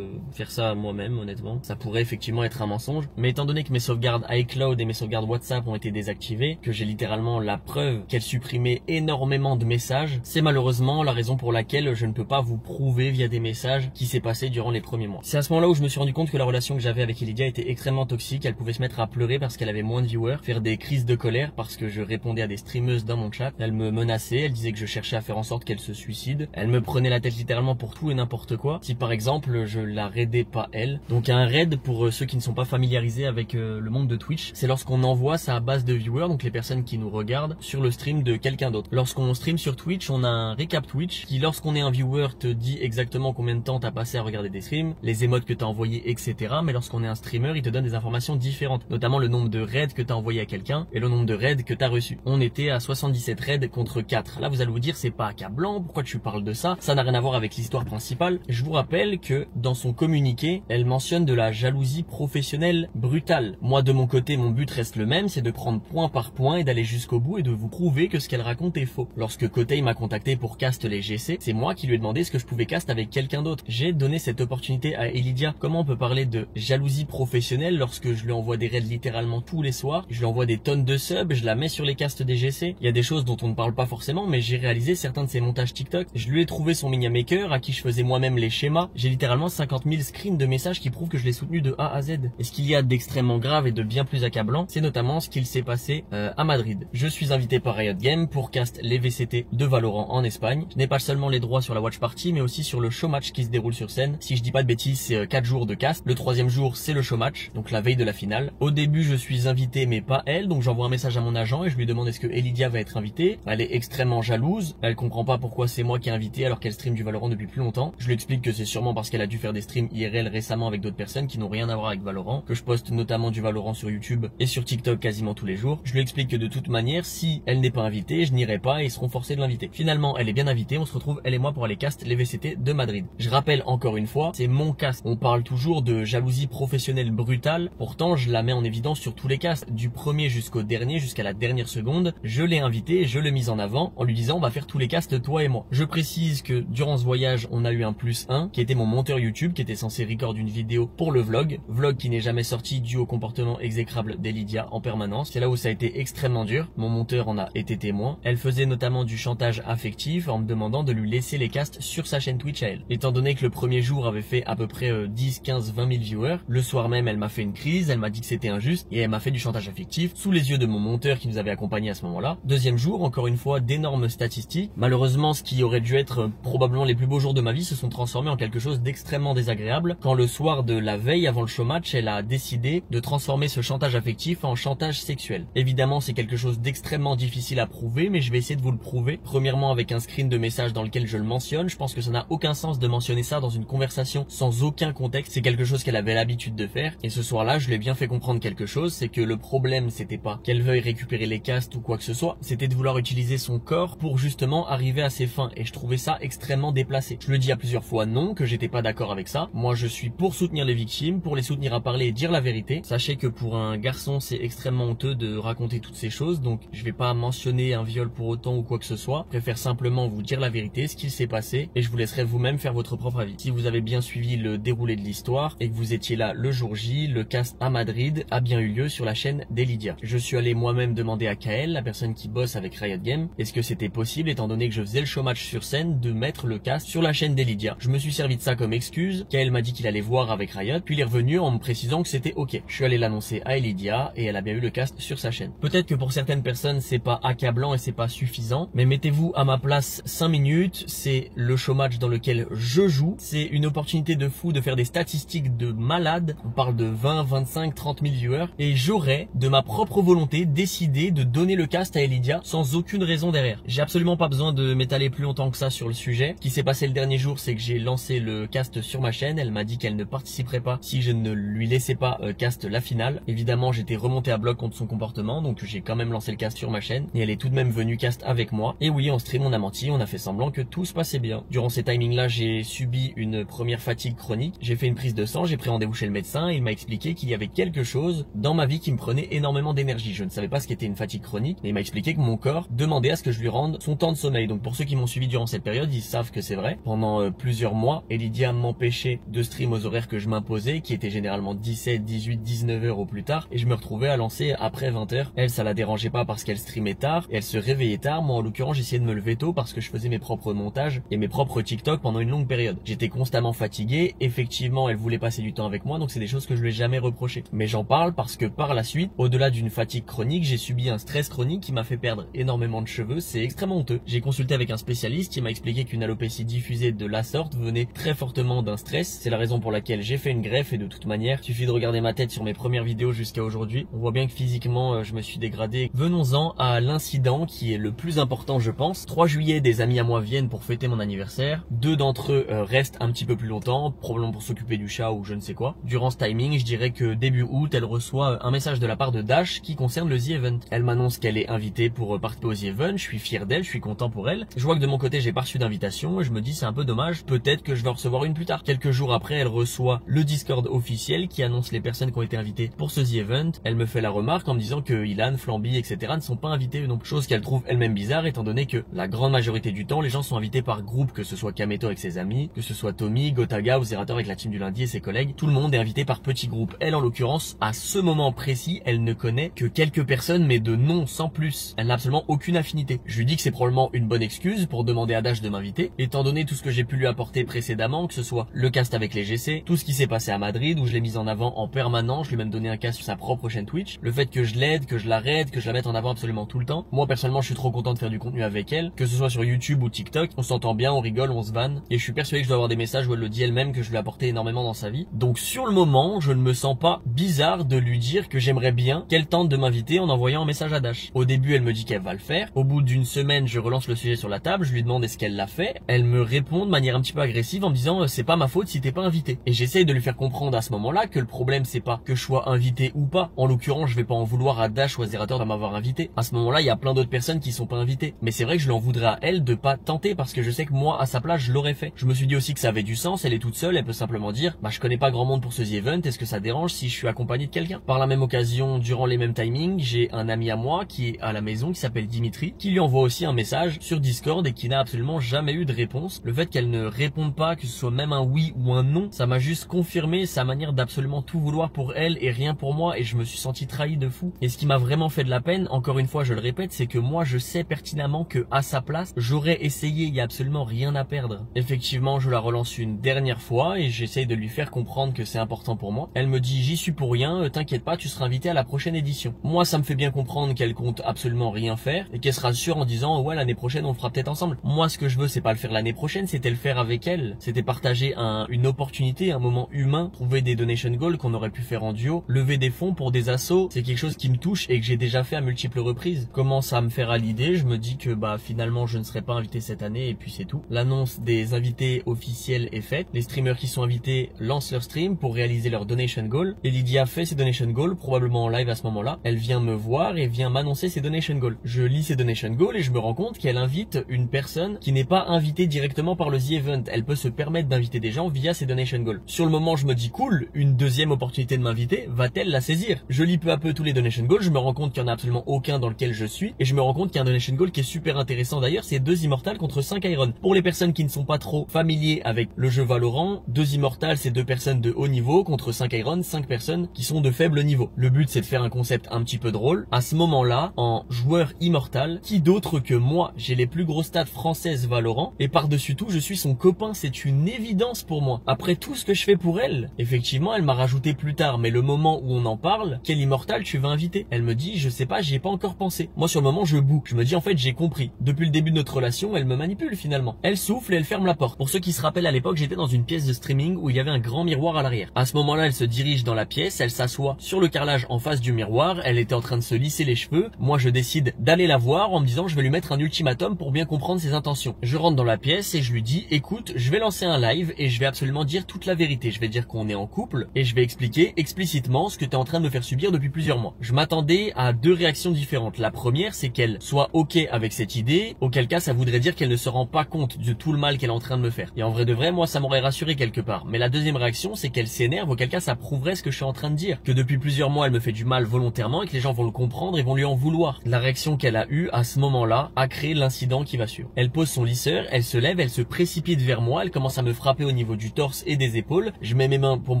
faire ça moi-même, honnêtement. Ça pourrait effectivement être un mensonge, mais étant donné que mes sauvegardes iCloud et mes sauvegardes WhatsApp ont été désactivées, que j'ai littéralement la preuve qu'elles supprimaient énormément de messages, c'est malheureusement la raison pour laquelle je ne peux pas vous prouver via des messages qui s'est passé durant les premiers mois. C'est à ce moment-là où je me suis rendu compte que la relation que j'avais avec Elydia était extrêmement toxique. Elle pouvait se mettre à pleurer parce qu'elle avait moins de viewers, faire des crises de colère parce que je répondais à des streameuses dans mon chat. Elle me menaçait, elle disait que je cherchais à faire en sorte qu'elle se suicide. Elle me prenait la tête littéralement pour tout et n'importe quoi. Si par exemple je la raidais pas elle. Donc un raid, pour ceux qui ne sont pas familiarisés avec le monde de Twitch, c'est lorsqu'on envoie sa base de viewers, donc les personnes qui nous regardent, sur le stream de quelqu'un d'autre. Lorsqu'on stream sur Twitch, on a un récap Twitch qui, lorsqu'on est un viewer, te dit exactement combien de temps t'as passé à regarder des streams, les émotes que t'as envoyées, etc. Mais lorsqu'on est un streamer, il te donne des informations différentes, notamment le nombre de raids que t'as envoyé à quelqu'un et le nombre de raids que t'as reçu. On était à 77 raids contre 4. Là, vous allez vous dire, c'est pas accablant, pourquoi tu parles de ça? Ça n'a rien à voir avec l'histoire principale. Je vous rappelle que dans son communiqué, elle mentionne de la jalousie professionnelle brutale. Moi, de mon côté, mon but reste le même, c'est de prendre point par point et d'aller jusqu'au bout et de vous prouver que ce qu'elle raconte est faux. Lorsque Kotei m'a contacté pour cast les GC, c'est moi qui lui ai demandé ce que je pouvais cast avec quelqu'un d'autre. J'ai donné cette opportunité à Elydia. Comment on peut parler de jalousie professionnelle lorsque je lui envoie des raids littéralement tous les soirs, je lui envoie des tonnes de subs, je la mets sur les casts des GC. Il y a des choses dont on ne parle pas forcément, mais j'ai réalisé certains de ses montages TikTok. Je lui ai trouvé son Miniamaker à qui je faisais moi-même les schémas. J'ai littéralement 50 000 screens de messages qui prouvent que je l'ai soutenu de A à Z. Et ce qu'il y a d'extrêmement grave et de bien plus accablant, c'est notamment ce qu'il s'est passé à Madrid. Je suis invité par Riot Games pour cast les VCT de Valorant en Espagne. Je n'ai pas seulement les droits sur la watch party, mais aussi sur le show match qui se déroule sur scène. Si je dis pas de bêtises, c'est 4 jours de cast. Le 3e jour, c'est le show match, donc la veille de la finale. Au début, je suis invité, mais pas elle, donc j'envoie un message à mon agent et je lui demande est-ce que Elydia va être invitée. Elle est extrêmement jalouse. Elle comprend pas pourquoi c'est moi qui ai invité alors qu'elle stream du Valorant depuis plus longtemps. Je lui explique que c'est sûrement parce qu'elle a dû faire des streams IRL récemment avec d'autres personnes qui n'ont rien à voir avec Valorant, que je poste notamment du Valorant sur YouTube et sur TikTok quasiment tous les jours. Je lui explique que de toute manière, si elle n'est pas invitée, je n'irai pas et ils seront forcés de l'inviter. Finalement, elle est bien invitée, on se retrouve elle et moi pour aller cast les VCT de Madrid. Je rappelle encore une fois, c'est mon cast. On parle toujours de jalousie professionnelle brutale, pourtant je la mets en évidence sur tous les casts, du premier jusqu'au dernier, jusqu'à la dernière seconde. Je l'ai invité, je l'ai mise en avant en lui disant on va faire tous les casts toi et moi. Je précise que durant ce voyage, on a eu un +1 qui était mon monteur YouTube qui était censé record une vidéo pour le vlog qui n'est jamais sorti dû au comportement exécrable d'Elydia en permanence. C'est là où ça a été extrêmement dur. Mon monteur en a été témoin. Elle faisait notamment du chantage affectif en me demandant de lui laisser les casts sur sa chaîne Twitch à elle. Étant donné que le premier jour avait fait à peu près 10, 15, 20 000 viewers, le soir même elle m'a fait une crise, elle m'a dit que c'était injuste et elle m'a fait du chantage affectif sous les yeux de mon monteur qui nous avait accompagnés à ce moment-là. Deuxième jour, encore une fois, d'énormes statistiques. Malheureusement, ce qui aurait dû être probablement les plus beaux jours de ma vie se sont transformés en quelque chose d'extrêmement désagréable quand le soir de la veille avant le show match, elle a décidé de transformer ce chantage affectif en chantage sexuel. Évidemment, c'est quelque chose d'extrêmement difficile à prouver, mais je vais essayer de vous le prouver. Premièrement, avec un screen de message dans lequel je le mentionne. Je pense que ça n'a aucun sens de mentionner ça dans une conversation sans aucun contexte. C'est quelque chose qu'elle avait l'habitude de faire. Et ce soir-là, je lui ai bien fait comprendre quelque chose, c'est que le problème, c'était pas qu'elle veuille récupérer les casts ou quoi que ce soit, c'était de vouloir utiliser son corps pour justement arriver à ses fins. Et je trouvais ça extrêmement déplacé. Je le dis à plusieurs fois non, que j'étais pas d'accord avec ça. Moi, je suis pour soutenir les victimes, pour les soutenir à parler et dire la vérité. Sachez que pour un garçon, c'est extrêmement honteux de raconter toutes ces choses, donc je vais pas mentionner un viol pour autant ou quoi que ce soit. Je préfère simplement vous dire la vérité, ce qu'il s'est passé, et je vous laisserai vous-même faire votre propre avis. Si vous avez bien suivi le déroulé de l'histoire et que vous étiez là le jour J, le cast à Madrid a bien eu lieu sur la chaîne d'Elydia. Je suis allé moi-même demander à Kael, la personne qui bosse avec Riot Games, est-ce que c'était possible, étant donné que je faisais le show match sur scène, de mettre le cast sur la chaîne d'Elydia. Je me suis servi de ça comme excuse. Kael m'a dit qu'il allait voir avec Riot, puis il est revenu en me précisant que c'était ok. Je suis allé l'annoncer à Elydia et elle a bien eu le cast sur sa chaîne. Peut-être que pour certaines personnes c'est pas accablant et c'est pas suffisant, mais mettez-vous à ma place 5 minutes, c'est le show match dans lequel je joue, c'est une opportunité de fou de faire des statistiques de malade, on parle de 20, 25, 30 000 viewers, et j'aurais de ma propre volonté décidé de donner le cast à Elydia sans aucune raison derrière. J'ai absolument pas besoin de m'étaler plus longtemps que ça sur le sujet. Ce qui s'est passé le dernier jour, c'est que j'ai lancé le cast sur ma chaîne, elle m'a dit qu'elle ne participerait pas si je ne lui lui laissais pas cast la finale. Évidemment, j'étais remonté à bloc contre son comportement, donc j'ai quand même lancé le cast sur ma chaîne et elle est tout de même venue cast avec moi. Et oui, en stream on a menti, on a fait semblant que tout se passait bien. Durant ces timings là, j'ai subi une première fatigue chronique, j'ai fait une prise de sang, j'ai pris rendez-vous chez le médecin, il m'a expliqué qu'il y avait quelque chose dans ma vie qui me prenait énormément d'énergie. Je ne savais pas ce qu'était une fatigue chronique, mais il m'a expliqué que mon corps demandait à ce que je lui rende son temps de sommeil. Donc pour ceux qui m'ont suivi durant cette période, ils savent que c'est vrai. Pendant plusieurs mois, Elidia m'empêchait de stream aux horaires que je m'imposais, qui étaient généralement 17, 18, 19 heures au plus tard, et je me retrouvais à lancer après 20 heures. Elle, ça la dérangeait pas parce qu'elle streamait tard et elle se réveillait tard. Moi, en l'occurrence, j'essayais de me lever tôt parce que je faisais mes propres montages et mes propres TikTok pendant une longue période. J'étais constamment fatigué. Effectivement, elle voulait passer du temps avec moi, donc c'est des choses que je lui ai jamais reproché. Mais j'en parle parce que par la suite, au-delà d'une fatigue chronique, j'ai subi un stress chronique qui m'a fait perdre énormément de cheveux. C'est extrêmement honteux. J'ai consulté avec un spécialiste qui m'a expliqué qu'une alopécie diffusée de la sorte venait très fortement d'un stress. C'est la raison pour laquelle j'ai fait une greffe et de toute manière, il suffit de regarder ma tête sur mes premières vidéos jusqu'à aujourd'hui. On voit bien que physiquement, je me suis dégradé. Venons-en à l'incident qui est le plus important, je pense. 3 juillet, des amis à moi viennent pour fêter mon anniversaire. 2 d'entre eux restent un petit peu plus longtemps, probablement pour s'occuper du chat ou je ne sais quoi. Durant ce timing, je dirais que début août, elle reçoit un message de la part de Dash qui concerne le The Event. Elle m'annonce qu'elle est invitée pour participer au The Event. Je suis fier d'elle, je suis content pour elle. Je vois que de mon côté, j'ai pas reçu d'invitation et je me dis c'est un peu dommage. Peut-être que je vais en recevoir une plus tard. Quelques jours après, elle reçoit le Discord officiel qui annonce les personnes qui ont été invitées pour ce The Event. Elle me fait la remarque en me disant que Ilan, Flamby, etc. ne sont pas invités non plus. Chose qu'elle trouve elle-même bizarre étant donné que la grande majorité du temps, les gens sont invités par groupe, que ce soit Kameto avec ses amis, que ce soit Tommy, Gotaga ou Zerator avec la team du lundi et ses collègues. Tout le monde est invité par petits groupes. Elle, en l'occurrence, à ce moment précis, elle ne connaît que quelques personnes, mais de nom sans plus. Elle n'a absolument aucune affinité. Je lui dis que c'est probablement une bonne excuse pour demander à Dash de m'inviter, étant donné tout ce que j'ai pu lui apporter précédemment, que ce soit le cast avec les GC, tout ce qui s'est passé à Madrid, où je l'ai mise en avant en permanence, je lui ai même donné un cast sur sa propre chaîne Twitch, le fait que je l'aide, que je l'arrête, que je la mette en avant absolument tout le temps. Moi, personnellement, je suis trop content de faire du contenu avec elle, que ce soit sur YouTube ou TikTok, on s'entend bien, on rigole, on se vanne, et je suis persuadé que je dois avoir des messages où elle le dit elle-même que je lui ai apporté énormément dans sa vie. Donc sur le moment, je ne me sens pas bizarre de lui dire que j'aimerais bien qu'elle tente de m'inviter en envoyant un message à Dash. Au début, elle me dit qu'elle va le faire. Au bout d'une semaine, je relance le sujet sur la table, je lui demande est-ce qu'elle l'a fait. Elle me répond de manière un petit peu agressive en me disant c'est pas ma faute si t'es pas invité. Et j'essaye de lui faire comprendre à ce moment-là que le problème c'est pas que je sois invité ou pas. En l'occurrence, je vais pas en vouloir à Dash ou à Zerator de m'avoir invité. À ce moment-là, il y a plein d'autres personnes qui sont pas invitées. Mais c'est vrai que je lui en voudrais à elle de pas tenter parce que je sais que moi, à sa place, je l'aurais fait. Je me suis dit aussi que ça avait du sens. Elle est toute seule, elle peut simplement dire bah je connais pas grand monde pour ce The Event, est-ce que ça dérange si je suis accompagné de quelqu'un? Par la même occasion, durant les mêmes timings, j'ai un ami à moi qui est à la maison qui s'appelle Dimitri, qui lui envoie aussi un message sur Discord et qui n'a absolument jamais eu de réponse. Le fait qu'elle ne réponde pas, que ce soit même un oui ou un non, ça m'a juste confirmé sa manière d'absolument tout vouloir pour elle et rien pour moi, et je me suis senti trahi de fou. Et ce qui m'a vraiment fait de la peine, encore une fois je le répète, c'est que moi je sais pertinemment que à sa place, j'aurais essayé, il y a absolument rien à perdre. Effectivement, je la relance une dernière fois et j'essaye de lui faire comprendre que c'est important pour moi. Elle me dit j'y suis pour rien, t'inquiète pas, tu seras invité à la prochaine édition. Moi ça me fait bien comprendre qu'elle compte absolument rien faire et qu'elle se rassure en disant ouais l'année prochaine on le fera peut-être ensemble. Moi ce que je veux c'est pas le faire l'année prochaine, c'était le faire avec elle, c'était partager une opportunité, un moment humain, trouver des donation goals qu'on aurait pu faire en duo, lever des fonds pour des assos, c'est quelque chose qui me touche et que j'ai déjà fait à multiples reprises. Commence à me faire à l'idée, je me dis que bah finalement je ne serai pas invité cette année et puis c'est tout. L'annonce des invités officiels est faite, les streamers qui sont invités lancent leur stream pour réaliser leur donation goal et Lydia fait ses donation goals, probablement en live à ce moment-là. Elle vient me voir et vient m'annoncer ses donation goals. Je lis ses donation goals et je me rends compte qu'elle invite une personne qui n'est pas invitée directement par le The Event. Elle peut se permettre d'inviter des gens via ses donation goals. Sur le moment, je me dis cool, une deuxième opportunité de m'inviter, va-t-elle la saisir? Je lis peu à peu tous les donation goals, je me rends compte qu'il n'y en a absolument aucun dans lequel je suis et je me rends compte qu'il y a un donation goal qui est super intéressant d'ailleurs, c'est 2 Immortals contre 5 Iron. Pour les personnes qui ne sont pas trop familiers avec le jeu Valorant, 2 Immortals c'est 2 personnes de haut niveau contre 5 Iron, 5 personnes qui sont de faible niveau. Le but c'est de faire un concept un petit peu drôle. À ce moment-là, en joueur immortal, qui d'autre que moi, j'ai les plus gros stats françaises Valorant et par-dessus tout je suis son copain, c'est une évidence pour moi. Après tout ce que je fais pour elle, effectivement elle m'a rajouté plus tard, mais le moment où on en parle, quel Immortal tu vas inviter? Elle me dit je sais pas, j'y ai pas encore pensé. Moi sur le moment je boue, je me dis en fait j'ai compris. Depuis le début de notre relation, elle me manipule finalement. Elle souffle et elle ferme la porte. Pour ceux qui se rappellent à l'époque, j'étais dans une pièce de streaming où il y avait un grand miroir à l'arrière. À ce moment-là, elle se dirige dans la pièce, elle s'assoit sur le carrelage en face du miroir, elle était en train de se lisser les cheveux. Moi je décide d'aller la voir en me disant je vais lui mettre un ultimatum pour bien comprendre ses intentions. Je rentre dans la pièce et je lui dis écoute, je vais lancer un live et je vais absolument dire toute la vérité. Je vais dire qu'on est en couple, et je vais expliquer explicitement ce que tu es en train de me faire subir depuis plusieurs mois. Je m'attendais à deux réactions différentes. La première, c'est qu'elle soit ok avec cette idée, auquel cas ça voudrait dire qu'elle ne se rend pas compte de tout le mal qu'elle est en train de me faire. Et en vrai de vrai, moi ça m'aurait rassuré quelque part. Mais la deuxième réaction, c'est qu'elle s'énerve, auquel cas ça prouverait ce que je suis en train de dire, que depuis plusieurs mois elle me fait du mal volontairement et que les gens vont le comprendre et vont lui en vouloir. La réaction qu'elle a eue à ce moment-là a créé l'incident qui va suivre. Elle pose son lisseur, elle se lève, elle se précipite vers moi, elle commence à me frapper au niveau du torse et des épaules. Je mets mes mains pour me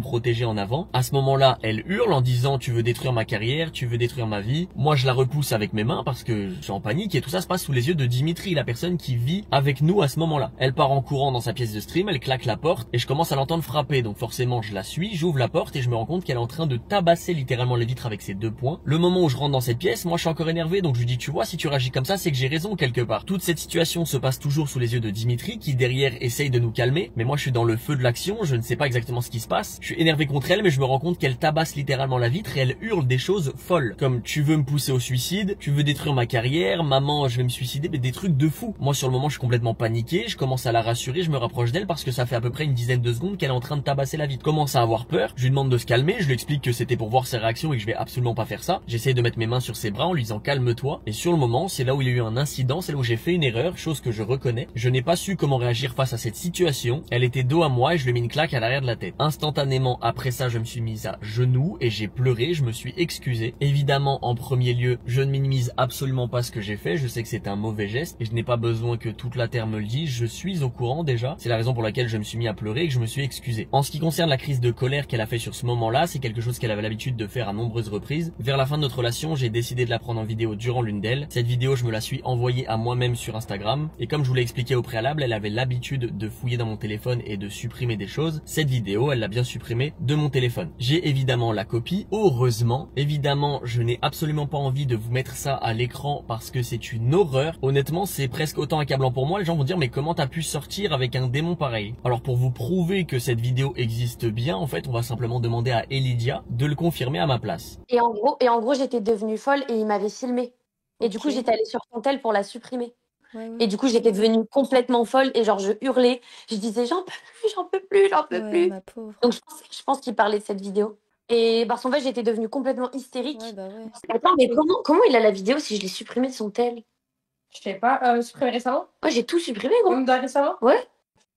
protéger en avant. À ce moment-là, elle hurle en disant tu veux détruire ma carrière, tu veux détruire ma vie. Moi je la repousse avec mes mains parce que je suis en panique et tout ça se passe sous les yeux de Dimitri, la personne qui vit avec nous à ce moment-là. Elle part en courant dans sa pièce de stream, elle claque la porte et je commence à l'entendre frapper. Donc forcément je la suis, j'ouvre la porte et je me rends compte qu'elle est en train de tabasser littéralement les vitres avec ses deux poings. Le moment où je rentre dans cette pièce, moi je suis encore énervé, donc je lui dis tu vois, si tu réagis comme ça c'est que j'ai raison quelque part. Toute cette situation se passe toujours sous les yeux de Dimitri qui derrière essaye de nous calmer, mais moi je suis dans le feu de l'action, je ne sais pas exactement ce qui se passe. Je suis énervé contre elle, mais je me rends compte qu'elle tabasse littéralement la vitre et elle hurle des choses folles, comme tu veux me pousser au suicide, tu veux détruire ma carrière, maman je vais me suicider, mais des trucs de fou. Moi sur le moment je suis complètement paniqué, je commence à la rassurer, je me rapproche d'elle parce que ça fait à peu près une dizaine de secondes qu'elle est en train de tabasser la vitre. Je commence à avoir peur, je lui demande de se calmer, je lui explique que c'était pour voir ses réactions et que je vais absolument pas faire ça. J'essaye de mettre mes mains sur ses bras en lui disant calme-toi, et sur le moment c'est là où il y a eu un incident, c'est là où j'ai fait une erreur, chose que je reconnais. Je n'ai pas su comment réagir face à cette situation, elle était dos à moi et je lui ai mis une claque à l'arrière de la tête. Instantanément après ça je me suis mise à genoux et j'ai pleuré, je me suis excusé. Évidemment en premier lieu je ne minimise absolument pas ce que j'ai fait, je sais que c'est un mauvais geste et je n'ai pas besoin que toute la terre me le dise, je suis au courant déjà, c'est la raison pour laquelle je me suis mis à pleurer et que je me suis excusé. En ce qui concerne la crise de colère qu'elle a fait sur ce moment-là, c'est quelque chose qu'elle avait l'habitude de faire à nombreuses reprises. Vers la fin de notre relation, j'ai décidé de la prendre en vidéo durant l'une d'elles. Cette vidéo, je me la suis envoyée à moi-même sur Instagram et comme je vous l'ai expliqué au préalable, elle avait l'habitude de fouiller dans mon téléphone et de supprimer des choses. Cette vidéo, elle l'a bien supprimée de mon téléphone. J'ai évidemment la copie, heureusement. Évidemment, je n'ai absolument pas envie de vous mettre ça à l'écran parce que c'est une horreur. Honnêtement, c'est presque autant accablant pour moi. Les gens vont dire mais comment t'as pu sortir avec un démon pareil? Alors pour vous prouver que cette vidéo existe bien, en fait, on va simplement demander à Elidia de le confirmer à ma place. Et en gros, j'étais devenue folle et il m'avait filmé. Et du coup, j'étais allée sur son tel pour la supprimer. Ouais, ouais. Et du coup, j'étais devenue complètement folle et genre, je hurlais. Je disais, j'en peux plus, j'en peux plus, j'en peux Ouais, plus. ma pauvre. Donc, je pense qu'il parlait de cette vidéo. Et parce qu'en fait, j'étais devenue complètement hystérique. Ouais, bah ouais. Attends, mais comment il a la vidéo si je l'ai supprimée de son tel? Je sais pas, supprimé récemment? Moi, j'ai tout supprimé, gros. Même récemment? Ouais.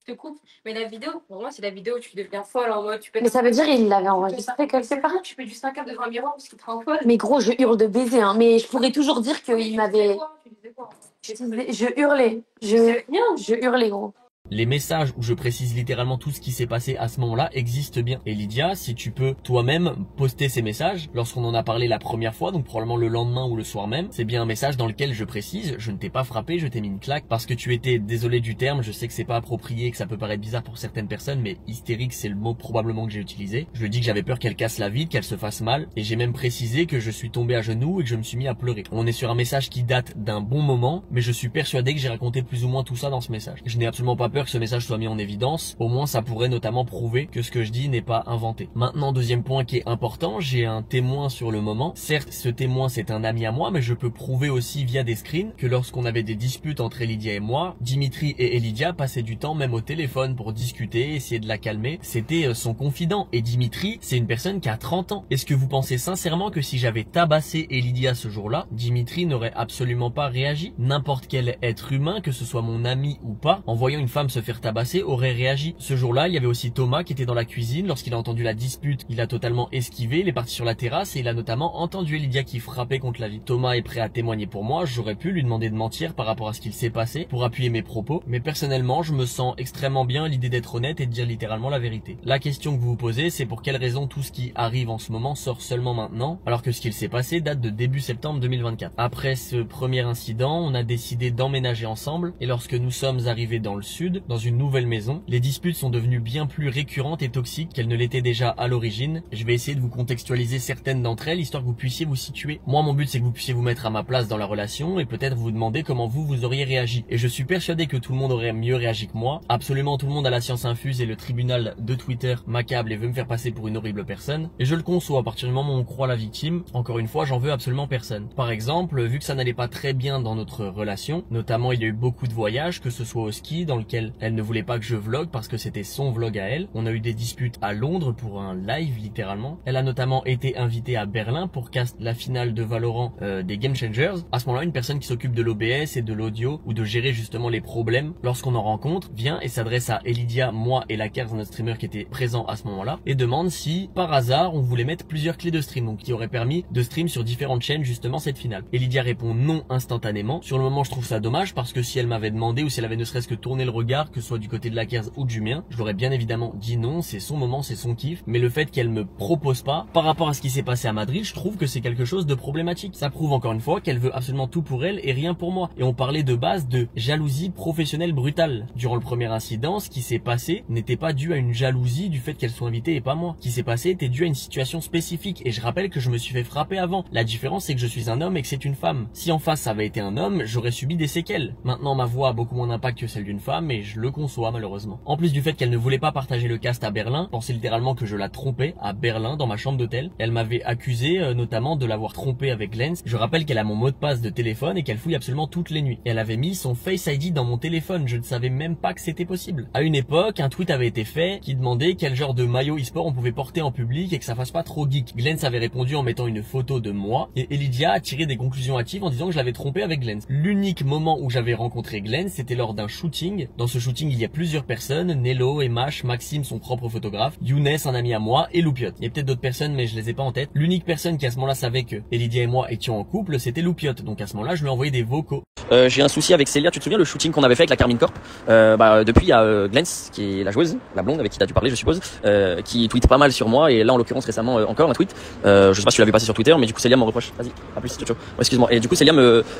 Je te coupe. Mais la vidéo, pour moi, c'est la vidéo où tu deviens folle en mode tu peux. Mais ça veut dire qu'il l'avait enregistré quelque part. Tu peux juste un câble devant un miroir parce qu'il te rend folle. Mais gros, je hurle de baiser, hein. Mais je pourrais toujours dire qu'il m'avait. Tu disais quoi? Je hurlais. Je hurlais, gros. Les messages où je précise littéralement tout ce qui s'est passé à ce moment-là existent bien. Et Lydia, si tu peux toi-même poster ces messages lorsqu'on en a parlé la première fois, donc probablement le lendemain ou le soir même, c'est bien un message dans lequel je précise, je ne t'ai pas frappé, je t'ai mis une claque parce que tu étais, désolé du terme, je sais que c'est pas approprié, que ça peut paraître bizarre pour certaines personnes, mais hystérique c'est le mot probablement que j'ai utilisé. Je lui ai dit que j'avais peur qu'elle casse la vitre, qu'elle se fasse mal, et j'ai même précisé que je suis tombé à genoux et que je me suis mis à pleurer. On est sur un message qui date d'un bon moment, mais je suis persuadé que j'ai raconté plus ou moins tout ça dans ce message. Je n'ai absolument pas peur que ce message soit mis en évidence, au moins ça pourrait notamment prouver que ce que je dis n'est pas inventé. Maintenant, deuxième point qui est important, j'ai un témoin sur le moment. Certes, ce témoin c'est un ami à moi, mais je peux prouver aussi via des screens que lorsqu'on avait des disputes entre Elidia et moi, Dimitri et Elidia passaient du temps même au téléphone pour discuter, essayer de la calmer. C'était son confident, et Dimitri c'est une personne qui a 30 ans. Est-ce que vous pensez sincèrement que si j'avais tabassé Elidia ce jour-là, Dimitri n'aurait absolument pas réagi? N'importe quel être humain, que ce soit mon ami ou pas, en voyant une femme se faire tabasser, aurait réagi. Ce jour-là, il y avait aussi Thomas qui était dans la cuisine. Lorsqu'il a entendu la dispute, il a totalement esquivé, il est parti sur la terrasse et il a notamment entendu Elidia qui frappait contre la vitre. Thomas est prêt à témoigner pour moi, j'aurais pu lui demander de mentir par rapport à ce qu'il s'est passé pour appuyer mes propos, mais personnellement, je me sens extrêmement bien à l'idée d'être honnête et de dire littéralement la vérité. La question que vous vous posez, c'est pour quelle raison tout ce qui arrive en ce moment sort seulement maintenant, alors que ce qu'il s'est passé date de début septembre 2024. Après ce premier incident, on a décidé d'emménager ensemble et lorsque nous sommes arrivés dans le sud, dans une nouvelle maison, les disputes sont devenues bien plus récurrentes et toxiques qu'elles ne l'étaient déjà à l'origine. Je vais essayer de vous contextualiser certaines d'entre elles, histoire que vous puissiez vous situer. Moi, mon but, c'est que vous puissiez vous mettre à ma place dans la relation et peut-être vous demander comment vous auriez réagi. Et je suis persuadé que tout le monde aurait mieux réagi que moi. Absolument tout le monde a la science infuse et le tribunal de Twitter m'accable et veut me faire passer pour une horrible personne. Et je le conçois à partir du moment où on croit la victime. Encore une fois, j'en veux absolument personne. Par exemple, vu que ça n'allait pas très bien dans notre relation, notamment il y a eu beaucoup de voyages, que ce soit au ski, dans lequel elle. Elle ne voulait pas que je vlog parce que c'était son vlog à elle. On a eu des disputes à Londres pour un live littéralement. Elle a notamment été invitée à Berlin pour cast la finale de Valorant des Game Changers. À ce moment-là, une personne qui s'occupe de l'OBS et de l'audio ou de gérer justement les problèmes lorsqu'on en rencontre vient et s'adresse à Elidia, moi et Lakers, notre streamer qui était présent à ce moment-là, et demande si par hasard on voulait mettre plusieurs clés de stream, donc qui aurait permis de stream sur différentes chaînes justement cette finale. Elidia répond non instantanément. Sur le moment, je trouve ça dommage parce que si elle m'avait demandé ou si elle avait ne serait-ce que tourné le regard, que ce soit du côté de Lakers ou du mien, je l'aurais bien évidemment dit non, c'est son moment, c'est son kiff. Mais le fait qu'elle me propose pas, par rapport à ce qui s'est passé à Madrid, je trouve que c'est quelque chose de problématique. Ça prouve encore une fois qu'elle veut absolument tout pour elle et rien pour moi. Et on parlait de base de jalousie professionnelle brutale. Durant le premier incident, ce qui s'est passé n'était pas dû à une jalousie du fait qu'elle soit invitée et pas moi. Ce qui s'est passé était dû à une situation spécifique. Et je rappelle que je me suis fait frapper avant. La différence, c'est que je suis un homme et que c'est une femme. Si en face ça avait été un homme, j'aurais subi des séquelles. Maintenant, ma voix a beaucoup moins d'impact que celle d'une femme et je le conçois malheureusement. En plus du fait qu'elle ne voulait pas partager le cast à Berlin, pensait littéralement que je la trompais à Berlin dans ma chambre d'hôtel. Elle m'avait accusé notamment de l'avoir trompée avec Lens. Je rappelle qu'elle a mon mot de passe de téléphone et qu'elle fouille absolument toutes les nuits. Et elle avait mis son Face ID dans mon téléphone. Je ne savais même pas que c'était possible. À une époque, un tweet avait été fait qui demandait quel genre de maillot e-sport on pouvait porter en public et que ça fasse pas trop geek. Glens avait répondu en mettant une photo de moi et Elidia a tiré des conclusions hâtives en disant que je l'avais trompé avec Glens. L'unique moment où j'avais rencontré Glens, c'était lors d'un shooting. Dans ce shooting, il y a plusieurs personnes, Nello, Emash, Maxime, son propre photographe, Younes, un ami à moi, et Loupiot. Il y a peut-être d'autres personnes, mais je les ai pas en tête. L'unique personne qui à ce moment-là savait que Elidia et moi étions en couple, c'était Loupiot. Donc à ce moment-là, je lui ai envoyé des vocaux. J'ai un souci avec Célia. Tu te souviens le shooting qu'on avait fait avec la Carmine Corp? Depuis, il y a Glens, qui est la joueuse, la blonde avec qui tu as dû parler, je suppose, qui tweet pas mal sur moi. Et là, en l'occurrence, récemment, encore un tweet. Je sais pas si tu l'avais passé sur Twitter, mais du coup, Célia me reproche. Vas-y, à plus, ciao, ciao. Excuse-moi. Et du coup, Célia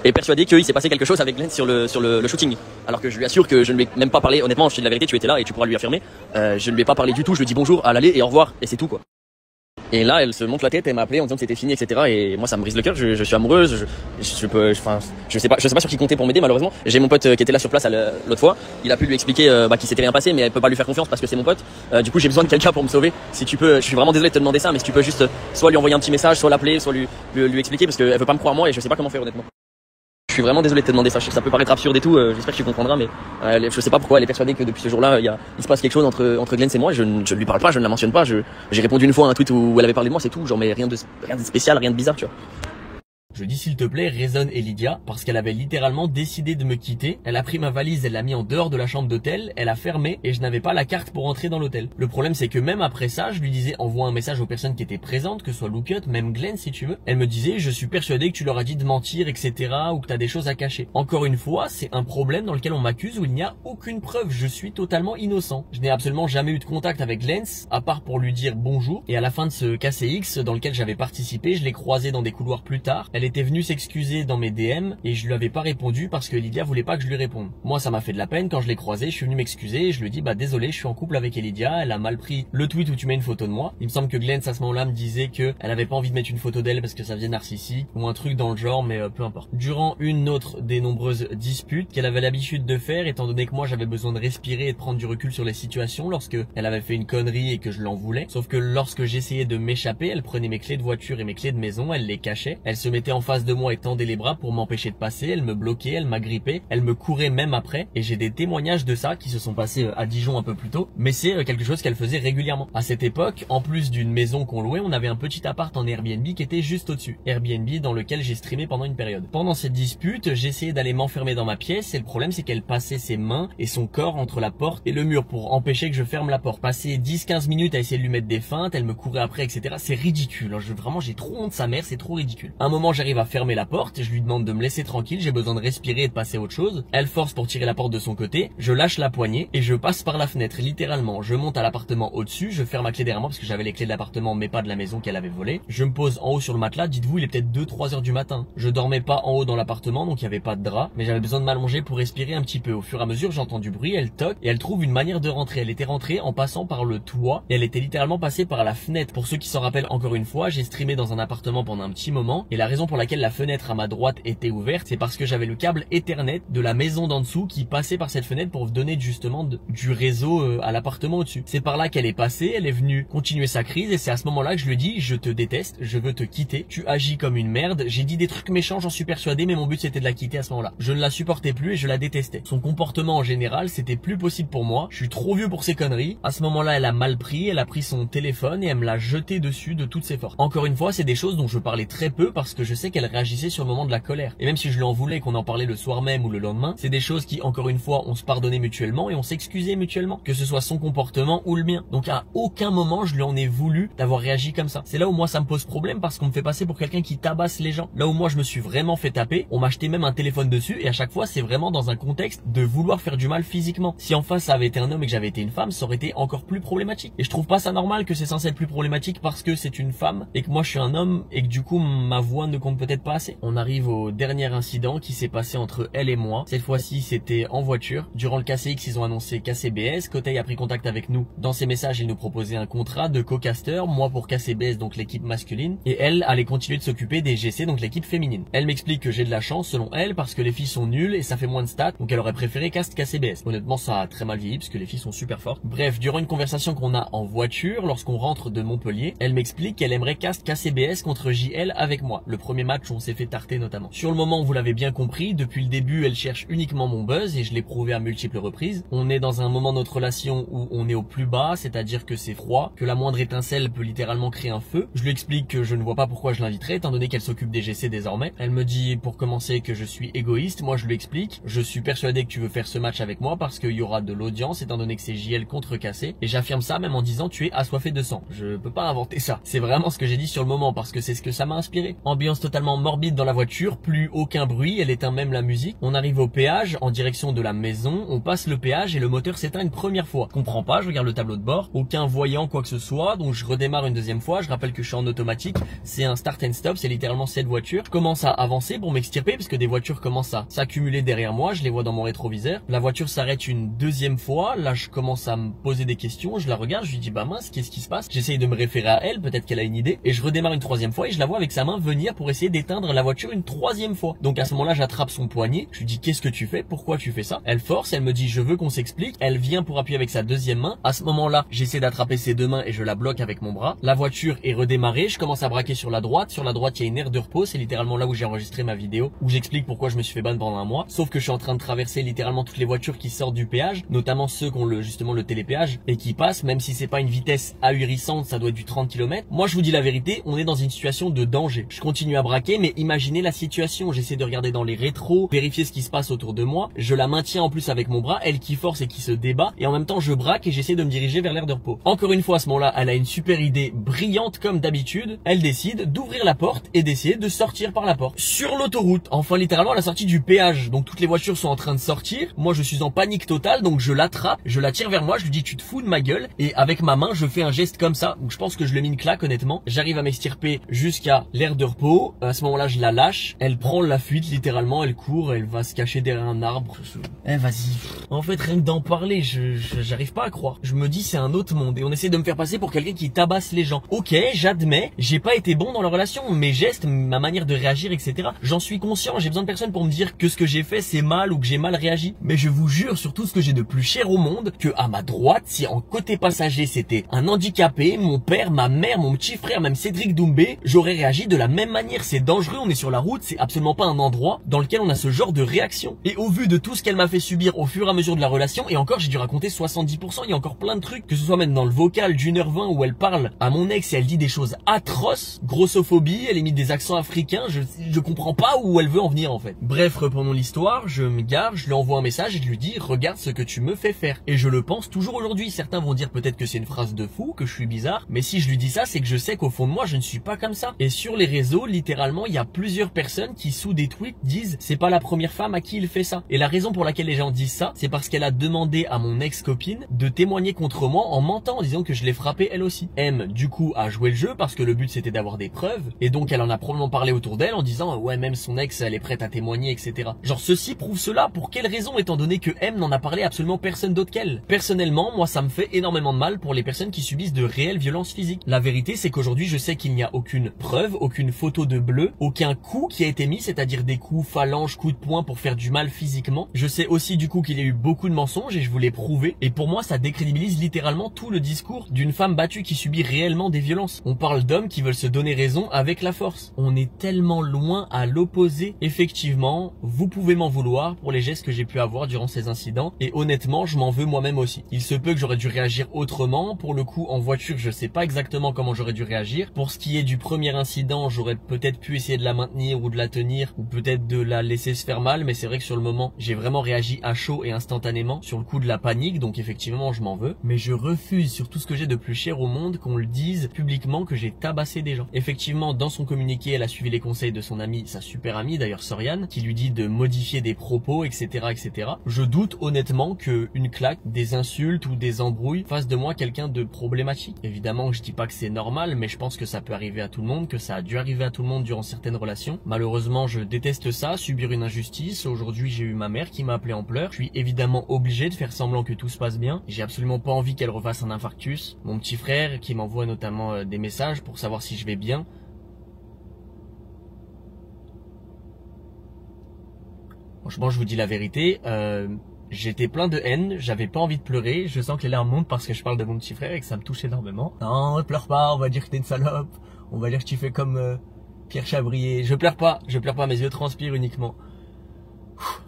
est persuadée qu'il s'est passé quelque chose avec Glens sur le shooting. Alors que je lui assure que je ne lui ai même pas parlé. Honnêtement, je te dis la vérité, tu étais là et tu pourras lui affirmer. Je ne lui ai pas parlé du tout. Je lui dis bonjour à l'aller et au revoir. Et c'est tout, quoi. Et là, elle se monte la tête, elle m'a appelé en disant que c'était fini, etc. Et moi, ça me brise le cœur. Je suis amoureuse. Je sais pas sur qui compter pour m'aider, malheureusement. J'ai mon pote qui était là sur place l'autre fois. Il a pu lui expliquer qu'il s'était rien passé, mais elle peut pas lui faire confiance parce que c'est mon pote. Du coup, j'ai besoin de quelqu'un pour me sauver. Si tu peux, je suis vraiment désolé de te demander ça, mais si tu peux juste soit lui envoyer un petit message, soit l'appeler, soit lui expliquer parce qu'elle veut pas me croire moi et je sais pas comment faire honnêtement. Je suis vraiment désolé de te demander ça. Je sais que ça peut paraître absurde et tout. J'espère que tu comprendras, mais je sais pas pourquoi elle est persuadée que depuis ce jour-là, il se passe quelque chose entre Glens et moi. Je ne lui parle pas, je ne la mentionne pas. J'ai répondu une fois à un tweet où elle avait parlé de moi, c'est tout. Genre, mais rien de spécial, rien de bizarre, tu vois. Je dis s'il te plaît, raisonne Elidia, parce qu'elle avait littéralement décidé de me quitter. Elle a pris ma valise, elle l'a mis en dehors de la chambre d'hôtel, elle a fermé et je n'avais pas la carte pour entrer dans l'hôtel. Le problème c'est que même après ça, je lui disais envoie un message aux personnes qui étaient présentes, que ce soit Loupiot, même Glenn si tu veux. Elle me disait je suis persuadée que tu leur as dit de mentir, etc. ou que t'as des choses à cacher. Encore une fois, c'est un problème dans lequel on m'accuse où il n'y a aucune preuve. Je suis totalement innocent. Je n'ai absolument jamais eu de contact avec Glenn, à part pour lui dire bonjour. Et à la fin de ce KCX dans lequel j'avais participé, je l'ai croisée dans des couloirs plus tard. Elle était venue s'excuser dans mes DM et je lui avais pas répondu parce que Elidia voulait pas que je lui réponde. Moi ça m'a fait de la peine quand je l'ai croisée, je suis venu m'excuser et je lui ai dit bah désolé, je suis en couple avec Elidia, elle a mal pris le tweet où tu mets une photo de moi. Il me semble que Glens à ce moment-là me disait que elle avait pas envie de mettre une photo d'elle parce que ça faisait narcissique ou un truc dans le genre, mais peu importe. Durant une autre des nombreuses disputes qu'elle avait l'habitude de faire, étant donné que moi j'avais besoin de respirer et de prendre du recul sur les situations lorsque elle avait fait une connerie et que je l'en voulais, sauf que lorsque j'essayais de m'échapper, elle prenait mes clés de voiture et mes clés de maison, elle les cachait, elle se mettait en face de moi et tendait les bras pour m'empêcher de passer, elle me bloquait, elle m'agrippait, elle me courait même après et j'ai des témoignages de ça qui se sont passés à Dijon un peu plus tôt, mais c'est quelque chose qu'elle faisait régulièrement. À cette époque, en plus d'une maison qu'on louait, on avait un petit appart en Airbnb qui était juste au-dessus. Airbnb dans lequel j'ai streamé pendant une période. Pendant cette dispute, j'essayais d'aller m'enfermer dans ma pièce et le problème c'est qu'elle passait ses mains et son corps entre la porte et le mur pour empêcher que je ferme la porte. Passer 10-15 minutes à essayer de lui mettre des feintes, elle me courait après, etc. C'est ridicule. Vraiment, j'ai trop honte de sa mère, c'est trop ridicule. À un moment, j'arrive à fermer la porte et je lui demande de me laisser tranquille, j'ai besoin de respirer et de passer à autre chose. Elle force pour tirer la porte de son côté, je lâche la poignée et je passe par la fenêtre, littéralement. Je monte à l'appartement au-dessus, je ferme ma clé derrière moi parce que j'avais les clés de l'appartement mais pas de la maison qu'elle avait volée. Je me pose en haut sur le matelas, dites-vous il est peut-être 2-3 heures du matin. Je dormais pas en haut dans l'appartement donc il y avait pas de drap, mais j'avais besoin de m'allonger pour respirer un petit peu. Au fur et à mesure j'entends du bruit, elle toque et elle trouve une manière de rentrer. Elle était rentrée en passant par le toit et elle était littéralement passée par la fenêtre. Pour ceux qui s'en rappellent encore une fois, j'ai streamé dans un appartement pendant un petit moment et la raison pour laquelle la fenêtre à ma droite était ouverte, c'est parce que j'avais le câble Ethernet de la maison d'en dessous qui passait par cette fenêtre pour donner justement du réseau à l'appartement au-dessus. C'est par là qu'elle est passée, elle est venue continuer sa crise et c'est à ce moment-là que je lui dis je te déteste, je veux te quitter, tu agis comme une merde, j'ai dit des trucs méchants, j'en suis persuadé, mais mon but c'était de la quitter à ce moment-là. Je ne la supportais plus et je la détestais. Son comportement en général, c'était plus possible pour moi, je suis trop vieux pour ces conneries. À ce moment-là, elle a mal pris, elle a pris son téléphone et elle me l'a jeté dessus de toutes ses forces. Encore une fois, c'est des choses dont je parlais très peu parce que je sais qu'elle réagissait sur le moment de la colère. Et même si je lui en voulais qu'on en parlait le soir même ou le lendemain, c'est des choses qui, encore une fois, on se pardonnait mutuellement et on s'excusait mutuellement, que ce soit son comportement ou le mien. Donc à aucun moment je lui en ai voulu d'avoir réagi comme ça. C'est là où moi ça me pose problème parce qu'on me fait passer pour quelqu'un qui tabasse les gens. Là où moi je me suis vraiment fait taper, on m'a acheté même un téléphone dessus et à chaque fois c'est vraiment dans un contexte de vouloir faire du mal physiquement. Si en face ça avait été un homme et que j'avais été une femme, ça aurait été encore plus problématique. Et je trouve pas ça normal que c'est censé être plus problématique parce que c'est une femme et que moi je suis un homme et que du coup ma voix ne compte peut-être pas assez. On arrive au dernier incident qui s'est passé entre elle et moi. Cette fois-ci c'était en voiture. Durant le KCX ils ont annoncé KCBS. Kotei a pris contact avec nous. Dans ses messages il nous proposait un contrat de co-caster, moi pour KCBS donc l'équipe masculine et elle allait continuer de s'occuper des GC donc l'équipe féminine. Elle m'explique que j'ai de la chance selon elle parce que les filles sont nulles et ça fait moins de stats donc elle aurait préféré cast KCBS. Honnêtement ça a très mal vieilli parce que les filles sont super fortes. Bref, durant une conversation qu'on a en voiture lorsqu'on rentre de Montpellier, elle m'explique qu'elle aimerait cast KCBS contre JL avec moi. Le premier match où on s'est fait tarter notamment. Sur le moment vous l'avez bien compris, depuis le début elle cherche uniquement mon buzz et je l'ai prouvé à multiples reprises. On est dans un moment de notre relation où on est au plus bas, c'est-à-dire que c'est froid, que la moindre étincelle peut littéralement créer un feu. Je lui explique que je ne vois pas pourquoi je l'inviterais étant donné qu'elle s'occupe des GC désormais. Elle me dit pour commencer que je suis égoïste, moi je lui explique, je suis persuadé que tu veux faire ce match avec moi parce qu'il y aura de l'audience étant donné que c'est JL contre KC et j'affirme ça même en disant tu es assoiffé de sang. Je peux pas inventer ça. C'est vraiment ce que j'ai dit sur le moment parce que c'est ce que ça m'a inspiré. Ambiance totalement morbide dans la voiture, plus aucun bruit, elle éteint même la musique. On arrive au péage en direction de la maison, on passe le péage et le moteur s'éteint une première fois. Je comprends pas, je regarde le tableau de bord, aucun voyant quoi que ce soit, donc je redémarre une deuxième fois, je rappelle que je suis en automatique, c'est un start and stop, c'est littéralement cette voiture. Je commence à avancer pour m'extirper parce que des voitures commencent à s'accumuler derrière moi, je les vois dans mon rétroviseur. La voiture s'arrête une deuxième fois, là je commence à me poser des questions, je la regarde, je lui dis bah mince, qu'est-ce qui se passe? J'essaye de me référer à elle, peut-être qu'elle a une idée, et je redémarre une troisième fois et je la vois avec sa main venir pour essayer d'éteindre la voiture une troisième fois. Donc à ce moment-là j'attrape son poignet, je lui dis qu'est-ce que tu fais? Pourquoi tu fais ça? Elle force, elle me dit je veux qu'on s'explique, elle vient pour appuyer avec sa deuxième main. À ce moment-là j'essaie d'attraper ses deux mains et je la bloque avec mon bras. La voiture est redémarrée, je commence à braquer sur la droite il y a une aire de repos, c'est littéralement là où j'ai enregistré ma vidéo où j'explique pourquoi je me suis fait ban pendant un mois, sauf que je suis en train de traverser littéralement toutes les voitures qui sortent du péage, notamment ceux qui ont justement le télépéage et qui passent, même si c'est pas une vitesse ahurissante, ça doit être du 30 km. Moi je vous dis la vérité, on est dans une situation de danger. Je continue à braquer mais imaginez la situation, j'essaie de regarder dans les rétros, vérifier ce qui se passe autour de moi, je la maintiens en plus avec mon bras, elle qui force et qui se débat et en même temps je braque et j'essaie de me diriger vers l'aire de repos. Encore une fois à ce moment-là, elle a une super idée brillante comme d'habitude, elle décide d'ouvrir la porte et d'essayer de sortir par la porte sur l'autoroute, enfin littéralement à la sortie du péage. Donc toutes les voitures sont en train de sortir, moi je suis en panique totale donc je l'attrape, je la tire vers moi, je lui dis tu te fous de ma gueule et avec ma main je fais un geste comme ça, donc je pense que je lui ai mis une claque honnêtement. J'arrive à m'extirper jusqu'à l'aire de repos, à ce moment-là je la lâche, elle prend la fuite littéralement, elle court, elle va se cacher derrière un arbre. Eh vas-y, en fait rien que d'en parler j'arrive pas à croire. Je me dis c'est un autre monde et on essaie de me faire passer pour quelqu'un qui tabasse les gens. Ok, j'admets, j'ai pas été bon dans la relation, mes gestes, ma manière de réagir, etc. J'en suis conscient, j'ai besoin de personne pour me dire que ce que j'ai fait c'est mal ou que j'ai mal réagi. Mais je vous jure sur tout ce que j'ai de plus cher au monde, que à ma droite, si en côté passager c'était un handicapé, mon père, ma mère, mon petit frère, même Cédric Doumbé, j'aurais réagi de la même manière. C'est dangereux, on est sur la route, c'est absolument pas un endroit dans lequel on a ce genre de réaction. Et au vu de tout ce qu'elle m'a fait subir au fur et à mesure de la relation, et encore j'ai dû raconter 70%, il y a encore plein de trucs, que ce soit même dans le vocal d'1h20 où elle parle à mon ex et elle dit des choses atroces, grossophobie, elle émite des accents africains, je comprends pas où elle veut en venir en fait. Bref, reprenons l'histoire, je me gare, je lui envoie un message et je lui dis regarde ce que tu me fais faire. Et je le pense toujours aujourd'hui, certains vont dire peut-être que c'est une phrase de fou, que je suis bizarre, mais si je lui dis ça, c'est que je sais qu'au fond de moi, je ne suis pas comme ça. Et sur les réseaux, littéralement, il y a plusieurs personnes qui sous des tweets disent c'est pas la première femme à qui il fait ça. Et la raison pour laquelle les gens disent ça, c'est parce qu'elle a demandé à mon ex-copine de témoigner contre moi en mentant, en disant que je l'ai frappée elle aussi. M, du coup, a joué le jeu parce que le but c'était d'avoir des preuves, et donc elle en a probablement parlé autour d'elle en disant ouais même son ex elle est prête à témoigner, etc. Genre ceci prouve cela, pour quelle raison étant donné que M n'en a parlé absolument personne d'autre qu'elle. Personnellement, moi ça me fait énormément de mal pour les personnes qui subissent de réelles violences physiques. La vérité c'est qu'aujourd'hui je sais qu'il n'y a aucune preuve, aucune photo de bleu, aucun coup qui a été mis, c'est-à-dire des coups phalanges, coups de poing pour faire du mal physiquement. Je sais aussi du coup qu'il y a eu beaucoup de mensonges et je vous l'ai prouvé. Et pour moi, ça décrédibilise littéralement tout le discours d'une femme battue qui subit réellement des violences. On parle d'hommes qui veulent se donner raison avec la force. On est tellement loin à l'opposé. Effectivement, vous pouvez m'en vouloir pour les gestes que j'ai pu avoir durant ces incidents. Et honnêtement, je m'en veux moi-même aussi. Il se peut que j'aurais dû réagir autrement. Pour le coup, en voiture, je sais pas exactement comment j'aurais dû réagir. Pour ce qui est du premier incident, j'aurais peut-être pu essayer de la maintenir ou de la tenir ou peut-être de la laisser se faire mal. Mais c'est vrai que sur le moment, j'ai vraiment réagi à chaud et instantanément sur le coup de la panique. Donc effectivement, je m'en veux. Mais je refuse sur tout ce que j'ai de plus cher au monde qu'on le dise publiquement que j'ai tabassé des gens. Effectivement, dans son communiqué, elle a suivi les conseils de son amie, sa super amie d'ailleurs Soriane, qui lui dit de modifier des propos, etc., etc. Je doute honnêtement que une claque, des insultes ou des embrouilles fassent de moi quelqu'un de problématique. Évidemment, je dis pas que c'est normal, mais je pense que ça peut arriver à tout le monde, que ça a dû arriver à tout le monde durant certaines relations. Malheureusement, je déteste ça, subir une injustice. Aujourd'hui, j'ai eu ma mère qui m'a appelé en pleurs. Je suis évidemment obligé de faire semblant que tout se passe bien. J'ai absolument pas envie qu'elle refasse un infarctus. Mon petit frère qui m'envoie notamment des messages pour savoir si je vais bien. Franchement, je vous dis la vérité, j'étais plein de haine, j'avais pas envie de pleurer, je sens que les larmes montent parce que je parle de mon petit frère et que ça me touche énormément. Non, pleure pas, on va dire que t'es une salope, on va dire que tu fais comme Pierre Chabrier. Je pleure pas, mes yeux transpirent uniquement.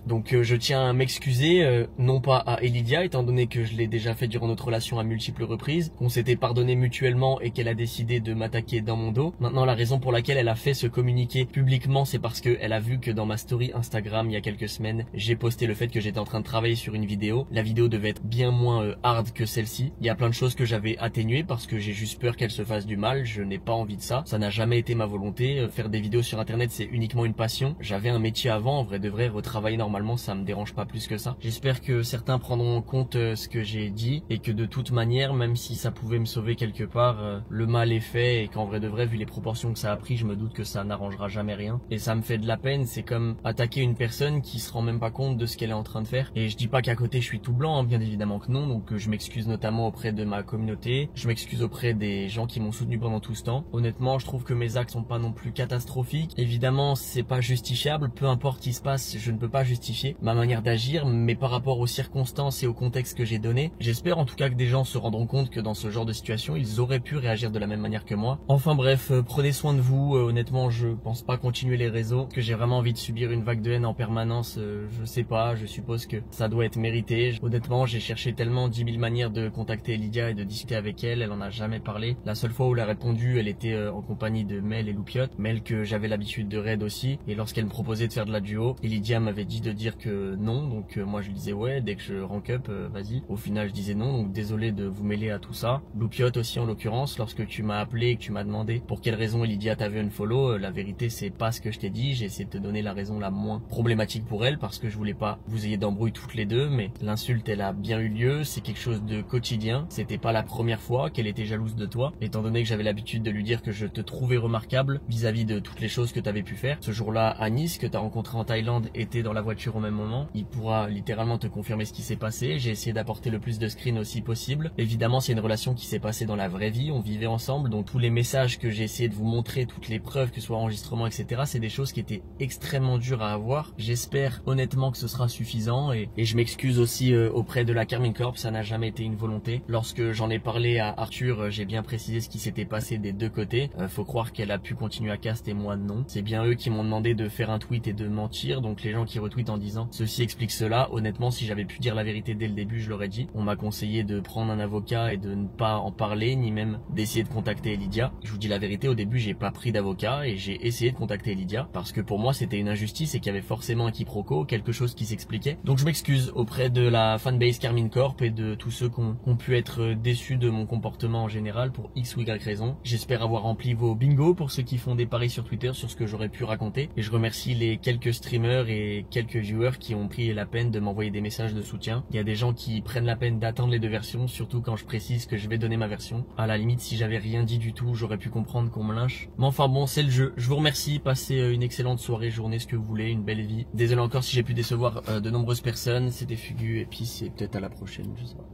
Donc je tiens à m'excuser, non pas à Elidia, étant donné que je l'ai déjà fait durant notre relation à multiples reprises, qu'on s'était pardonné mutuellement et qu'elle a décidé de m'attaquer dans mon dos. Maintenant, la raison pour laquelle elle a fait ce communiqué publiquement, c'est parce qu'elle a vu que dans ma story Instagram, il y a quelques semaines, j'ai posté le fait que j'étais en train de travailler sur une vidéo. La vidéo devait être bien moins hard que celle-ci. Il y a plein de choses que j'avais atténuées parce que j'ai juste peur qu'elle se fasse du mal, je n'ai pas envie de ça. Ça n'a jamais été ma volonté. Faire des vidéos sur internet, c'est uniquement une passion. J'avais un métier avant, en vrai de vrai, retravailler normalement, ça me dérange pas plus que ça. J'espère que certains prendront en compte ce que j'ai dit et que de toute manière, même si ça pouvait me sauver quelque part, le mal est fait et qu'en vrai de vrai, vu les proportions que ça a pris, je me doute que ça n'arrangera jamais rien. Et ça me fait de la peine, c'est comme attaquer une personne qui se rend même pas compte de ce qu'elle est en train de faire. Et je dis pas qu'à côté je suis tout blanc, hein, bien évidemment que non, donc je m'excuse notamment auprès de ma communauté, je m'excuse auprès des gens qui m'ont soutenu pendant tout ce temps. Honnêtement, je trouve que mes actes sont pas non plus catastrophiques. Évidemment, c'est pas justifiable, peu importe ce qui se passe, je ne peux pas justifier ma manière d'agir, mais par rapport aux circonstances et au contexte que j'ai donné, j'espère en tout cas que des gens se rendront compte que dans ce genre de situation, ils auraient pu réagir de la même manière que moi. Enfin bref, prenez soin de vous, honnêtement je pense pas continuer les réseaux, que j'ai vraiment envie de subir une vague de haine en permanence, je sais pas, je suppose que ça doit être mérité. Honnêtement, j'ai cherché tellement 10 000 manières de contacter Lydia et de discuter avec elle, elle en a jamais parlé. La seule fois où elle a répondu, elle était en compagnie de Mel et Loupiot, Mel que j'avais l'habitude de raid aussi, et lorsqu'elle me proposait de faire de la duo, et Lydia m'avait dit de dire que non, donc moi je lui disais ouais, dès que je rank up, vas-y. Au final je disais non, donc désolé de vous mêler à tout ça. Loupiot aussi en l'occurrence, lorsque tu m'as appelé et que tu m'as demandé pour quelle raison Lydia t'avait unfollow, la vérité c'est pas ce que je t'ai dit, j'ai essayé de te donner la raison la moins problématique pour elle parce que je voulais pas vous ayez d'embrouille toutes les deux, mais l'insulte elle a bien eu lieu, c'est quelque chose de quotidien, c'était pas la première fois qu'elle était jalouse de toi, étant donné que j'avais l'habitude de lui dire que je te trouvais remarquable vis-à-vis de toutes les choses que t'avais pu faire. Ce jour-là, Anis, que t'as rencontré en Thaïlande, était dans la voiture au même moment, il pourra littéralement te confirmer ce qui s'est passé. J'ai essayé d'apporter le plus de screens aussi possible. Évidemment, c'est une relation qui s'est passée dans la vraie vie, on vivait ensemble, donc tous les messages que j'ai essayé de vous montrer, toutes les preuves, que ce soit enregistrement, etc., c'est des choses qui étaient extrêmement dures à avoir. J'espère honnêtement que ce sera suffisant et je m'excuse aussi auprès de la Carmine Corp, ça n'a jamais été une volonté. Lorsque j'en ai parlé à Arthur, j'ai bien précisé ce qui s'était passé des deux côtés. Faut croire qu'elle a pu continuer à cast et moi non. C'est bien eux qui m'ont demandé de faire un tweet et de mentir, donc les gens qui retweetent en disant ceci explique cela, honnêtement si j'avais pu dire la vérité dès le début je l'aurais dit. On m'a conseillé de prendre un avocat et de ne pas en parler ni même d'essayer de contacter Lydia. Je vous dis la vérité, au début j'ai pas pris d'avocat et j'ai essayé de contacter Lydia parce que pour moi c'était une injustice et qu'il y avait forcément un quiproquo, quelque chose qui s'expliquait. Donc je m'excuse auprès de la fanbase Carmine Corp et de tous ceux qui ont pu être déçus de mon comportement en général pour X ou Y raison. J'espère avoir rempli vos bingos pour ceux qui font des paris sur Twitter sur ce que j'aurais pu raconter et je remercie les quelques streamers et quelques viewers qui ont pris la peine de m'envoyer des messages de soutien. Il y a des gens qui prennent la peine d'attendre les deux versions, surtout quand je précise que je vais donner ma version. À la limite, si j'avais rien dit du tout, j'aurais pu comprendre qu'on me lynche. Mais enfin bon, c'est le jeu. Je vous remercie, passez une excellente soirée, journée, ce que vous voulez, une belle vie. Désolé encore si j'ai pu décevoir de nombreuses personnes, c'était Fugu et puis c'est peut-être à la prochaine, je sais pas.